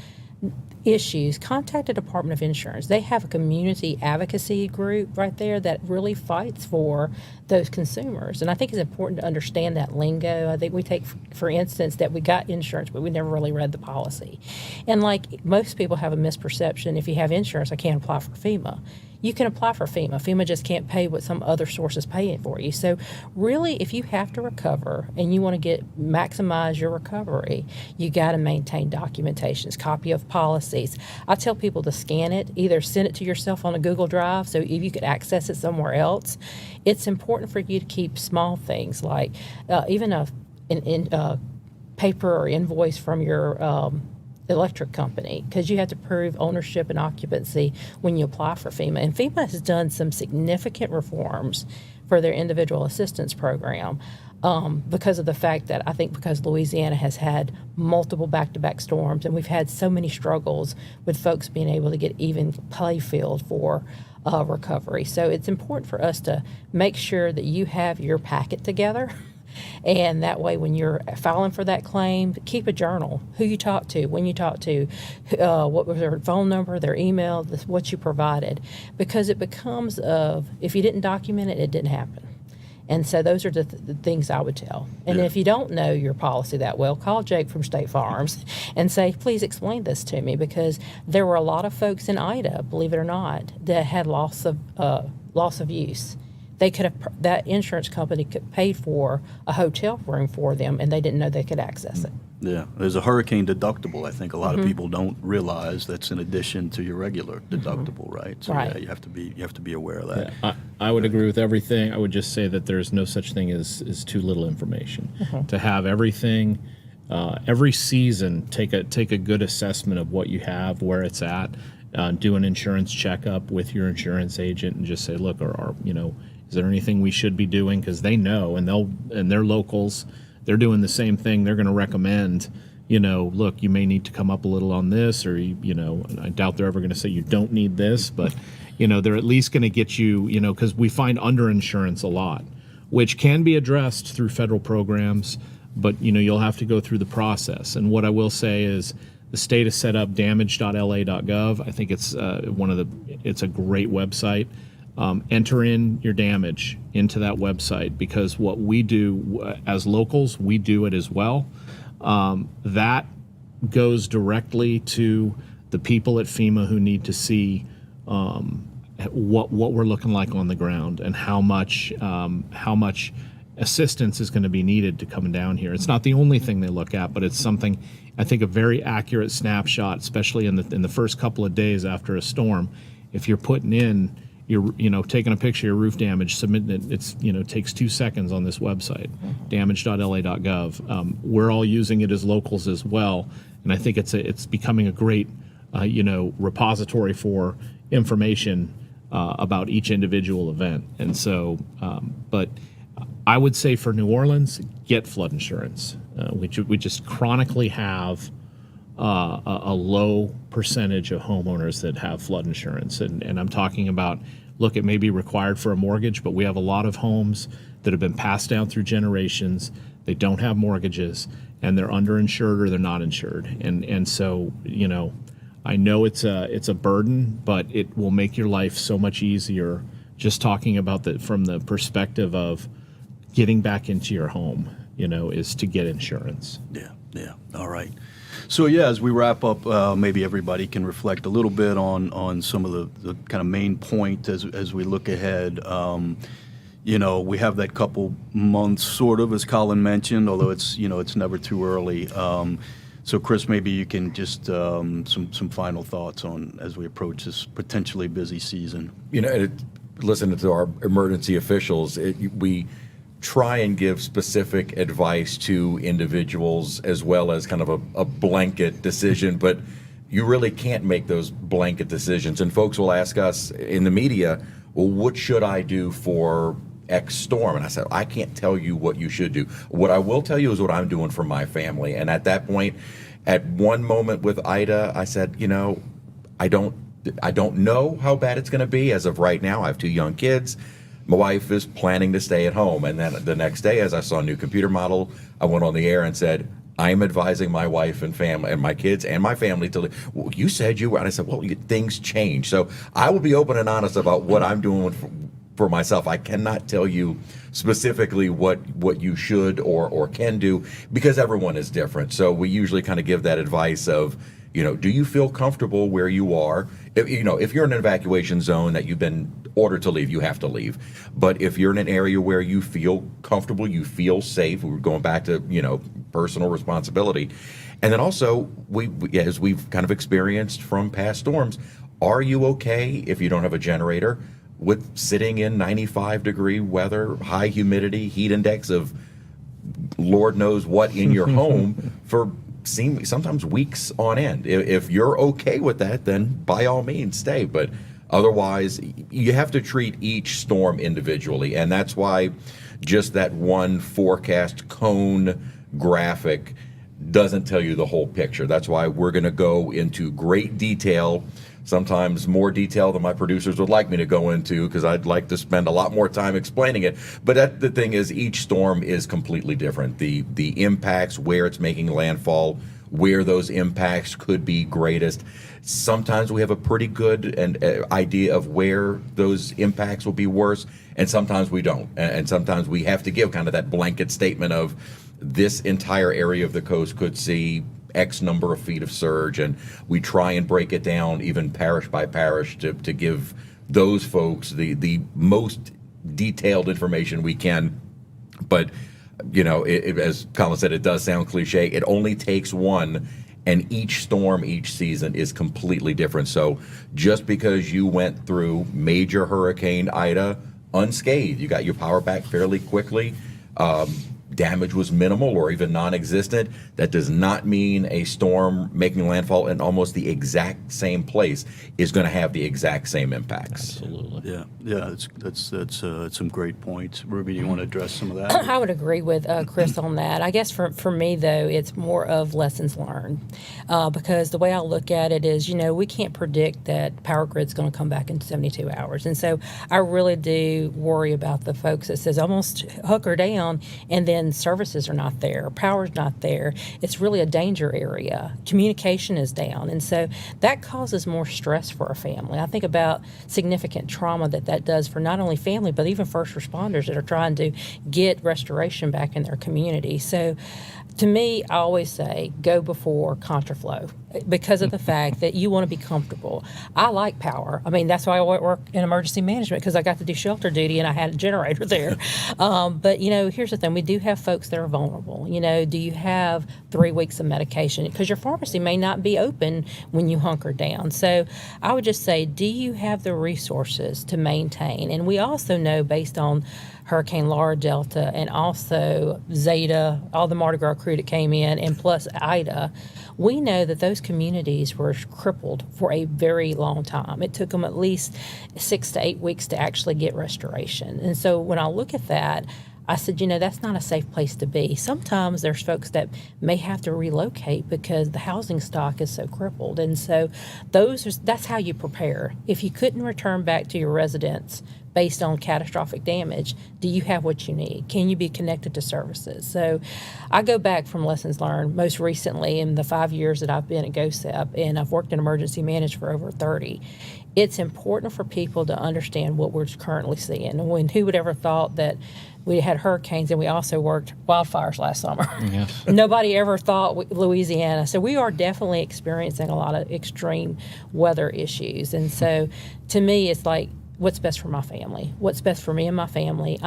issues, contact the Department of Insurance. They have a community advocacy group right there that really fights for those consumers. And I think it's important to understand that lingo. I think we take, for instance, that we got insurance, but we never really read the policy. And like most people have a misperception, if you have insurance, I can't apply for FEMA. You can apply for FEMA. FEMA just can't pay what some other source is paying for you. So really, if you have to recover and you want to maximize your recovery, you got to maintain documentations, copy of policies. I tell people to scan it, either send it to yourself on a Google Drive so if you could access it somewhere else. It's important for you to keep small things like even a paper or invoice from your electric company, because you have to prove ownership and occupancy when you apply for FEMA. And FEMA has done some significant reforms for their individual assistance program because of the fact that I think because Louisiana has had multiple back-to-back storms and we've had so many struggles with folks being able to get even play field for recovery. So it's important for us to make sure that you have your packet together. And that way, when you're filing for that claim, keep a journal. Who you talk to, when you talk to, what was their phone number, their email, what you provided. Because it becomes if you didn't document it, it didn't happen. And so those are the things I would tell. And if you don't know your policy that well, call Jake from State Farms and say, please explain this to me. Because there were a lot of folks in Ida, believe it or not, that had loss of use. They could have, that insurance company could pay for a hotel room for them, and they didn't know they could access it. Yeah, there's a hurricane deductible. I think a lot of people don't realize that's in addition to your regular deductible, right? So Right. yeah, you have to be aware of that. Yeah, I would agree with everything. I would just say that there's no such thing as too little information. To have everything, every season, take a good assessment of what you have, where it's at. Do an insurance checkup with your insurance agent, and just say, look, is there anything we should be doing? Because they know, and they're locals. They're doing the same thing. They're going to recommend, look, you may need to come up a little on this, or, I doubt they're ever going to say you don't need this, but, they're at least going to get you, because we find underinsurance a lot, which can be addressed through federal programs, but, you'll have to go through the process. And what I will say is the state has set up damage.la.gov. I think it's it's a great website. Enter in your damage into that website, because what we do as locals, we do it as well. That goes directly to the people at FEMA who need to see what we're looking like on the ground, and how much assistance is going to be needed to come down here. It's not the only thing they look at, but it's something, I think, a very accurate snapshot, especially in the first couple of days after a storm. If you're putting in, you're taking a picture of your roof damage, submitting it, it's takes 2 seconds on this website, damage.la.gov. We're all using it as locals as well, and I think it's becoming a great repository for information about each individual event. And so, but I would say for New Orleans, get flood insurance. We just chronically have a low percentage of homeowners that have flood insurance. And I'm talking about, look, it may be required for a mortgage, but we have a lot of homes that have been passed down through generations. They don't have mortgages, and they're underinsured or they're not insured. And so, I know it's a burden, but it will make your life so much easier just talking about that from the perspective of getting back into your home, is to get insurance. Yeah. All right. So as we wrap up, maybe everybody can reflect a little bit on some of the kind of main point as we look ahead. We have that couple months, sort of, as Collin mentioned, although it's never too early. So Chris, maybe you can just some final thoughts on as we approach this potentially busy season. Listening to our emergency officials, we try and give specific advice to individuals as well as kind of a blanket decision, but you really can't make those blanket decisions. And folks will ask us in the media, well, what should I do for X storm? And I said, I can't tell you what you should do. What I will tell you is what I'm doing for my family. And at that point, at one moment with Ida, I said, I don't know how bad it's going to be. As of right now, I have 2 young kids. My wife is planning to stay at home. And then the next day, as I saw a new computer model, I went on the air and said, I am advising my wife and family and my kids and my family to leave. Well, you said you were. And I said, well, things change. So I will be open and honest about what I'm doing for myself. I cannot tell you specifically what you should or can do because everyone is different. So we usually kind of give that advice of, do you feel comfortable where you are? If you're in an evacuation zone that you've been ordered to leave, you have to leave. But if you're in an area where you feel comfortable, you feel safe, we're going back to, personal responsibility. And then also, we as we've kind of experienced from past storms, are you okay if you don't have a generator with sitting in 95-degree weather, high humidity, heat index of Lord knows what in your home for sometimes weeks on end? If you're okay with that, then by all means stay. But otherwise, you have to treat each storm individually. And that's why just that one forecast cone graphic doesn't tell you the whole picture. That's why we're going to go into great detail, sometimes more detail than my producers would like me to go into, because I'd like to spend a lot more time explaining it. But the thing is, each storm is completely different. The impacts, where it's making landfall, where those impacts could be greatest. Sometimes we have a pretty good idea of where those impacts will be worse, and sometimes we don't. And sometimes we have to give kind of that blanket statement of this entire area of the coast could see X number of feet of surge, and we try and break it down even parish by parish to give those folks the most detailed information we can. But as Collin said, it does sound cliche. It only takes one, and each storm, each season is completely different. So just because you went through major Hurricane Ida unscathed, you got your power back fairly quickly, damage was minimal or even non-existent, that does not mean a storm making landfall in almost the exact same place is going to have the exact same impacts. Absolutely. Yeah, that's some great points. Ruby, do you want to address some of that? I would agree with Chris on that. I guess for me, though, it's more of lessons learned because the way I look at it is, we can't predict that power grid's going to come back in 72 hours. And so I really do worry about the folks that says almost hunker down and then services are not there, power's not there. It's really a danger area. Communication is down. And so that causes more stress for a family. I think about significant trauma that does for not only family, but even first responders that are trying to get restoration back in their community. So to me, I always say go before contraflow. because of the fact that you want to be comfortable. I like power. I mean, that's why I work in emergency management, because I got to do shelter duty and I had a generator there. But, here's the thing. We do have folks that are vulnerable. Do you have 3 weeks of medication? Because your pharmacy may not be open when you hunker down. So I would just say, do you have the resources to maintain? And we also know, based on Hurricane Laura, Delta, and also Zeta, all the Mardi Gras crew that came in, and plus Ida, we know that those communities were crippled for a very long time. It took them at least 6 to 8 weeks to actually get restoration. And so when I look at that, I said, that's not a safe place to be. Sometimes there's folks that may have to relocate because the housing stock is so crippled. And so that's how you prepare. If you couldn't return back to your residence based on catastrophic damage, do you have what you need? Can you be connected to services? So I go back from lessons learned most recently in the 5 years that I've been at GOHSEP, and I've worked in emergency management for over 30. It's important for people to understand what we're currently seeing. And who would ever thought that we had hurricanes and we also worked wildfires last summer? Yes. Nobody ever thought Louisiana. So we are definitely experiencing a lot of extreme weather issues. And so to me, it's like, what's best for my family? What's best for me and my family?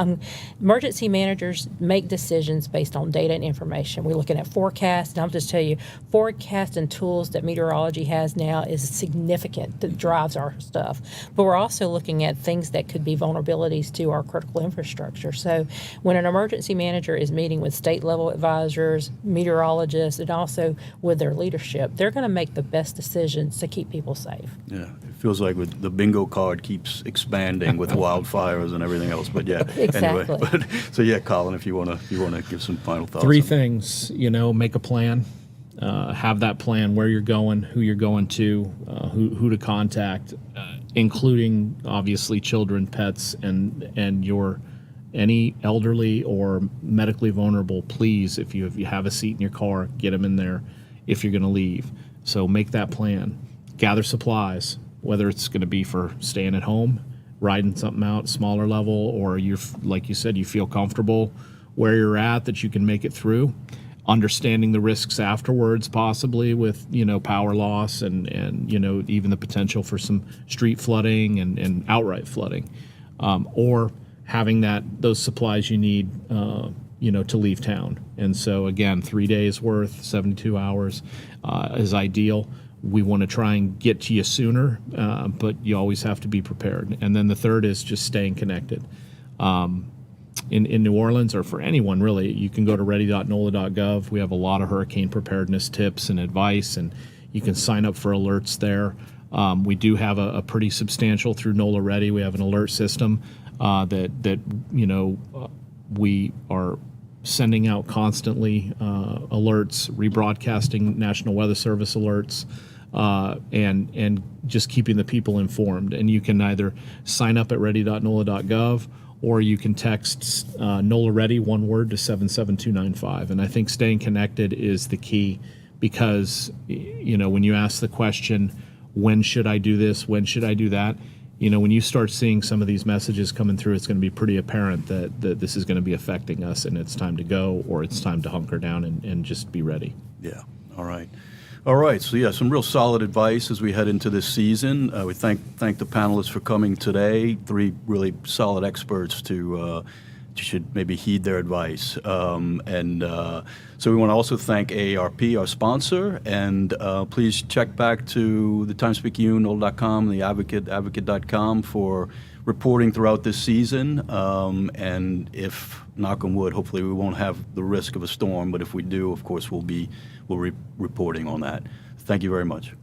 Emergency managers make decisions based on data and information. We're looking at forecasts, and I'll just tell you, forecast and tools that meteorology has now is significant that drives our stuff. But we're also looking at things that could be vulnerabilities to our critical infrastructure. So when an emergency manager is meeting with state-level advisors, meteorologists, and also with their leadership, they're going to make the best decisions to keep people safe. Yeah, it feels like the bingo card keeps expanding with wildfires and everything else. But yeah, Exactly. Anyway, so yeah, Collin, if you want to give some final thoughts. 3 on that. things, make a plan, have that plan, where you're going, who you're going to, who to contact, including obviously children, pets, and any elderly or medically vulnerable. Please, if you have a seat in your car, get them in there if you're going to leave. So make that plan. Gather supplies, whether it's going to be for staying at home, riding something out, smaller level, or you're, like you said, you feel comfortable where you're at, that you can make it through. Understanding the risks afterwards, possibly with, power loss and even the potential for some street flooding and outright flooding, or having those supplies you need, to leave town. And so again, 3 days worth, 72 hours is ideal. We want to try and get to you sooner, but you always have to be prepared. And then the third is just staying connected. In New Orleans, or for anyone really, you can go to ready.NOLA.gov. We have a lot of hurricane preparedness tips and advice, and you can sign up for alerts there. We do have a pretty substantial, through NOLA Ready, we have an alert system that we are sending out constantly alerts, rebroadcasting National Weather Service alerts, and just keeping the people informed. And you can either sign up at ready.NOLA.gov, or you can text NOLA Ready, one word, to 77295. And I think staying connected is the key, because when you ask the question, when should I do this, when should I do that, when you start seeing some of these messages coming through, it's going to be pretty apparent that this is going to be affecting us, and it's time to go, or it's time to hunker down and just be ready. Yeah. All right. All right. So yeah, some real solid advice as we head into this season. We thank the panelists for coming today. 3 really solid experts to you should maybe heed their advice. So we want to also thank AARP, our sponsor, and please check back to the Times-Picayune, NOLA.com, the advocate.com for reporting throughout this season. And if, knock on wood, hopefully we won't have the risk of a storm, but if we do, of course, we'll be reporting on that. Thank you very much.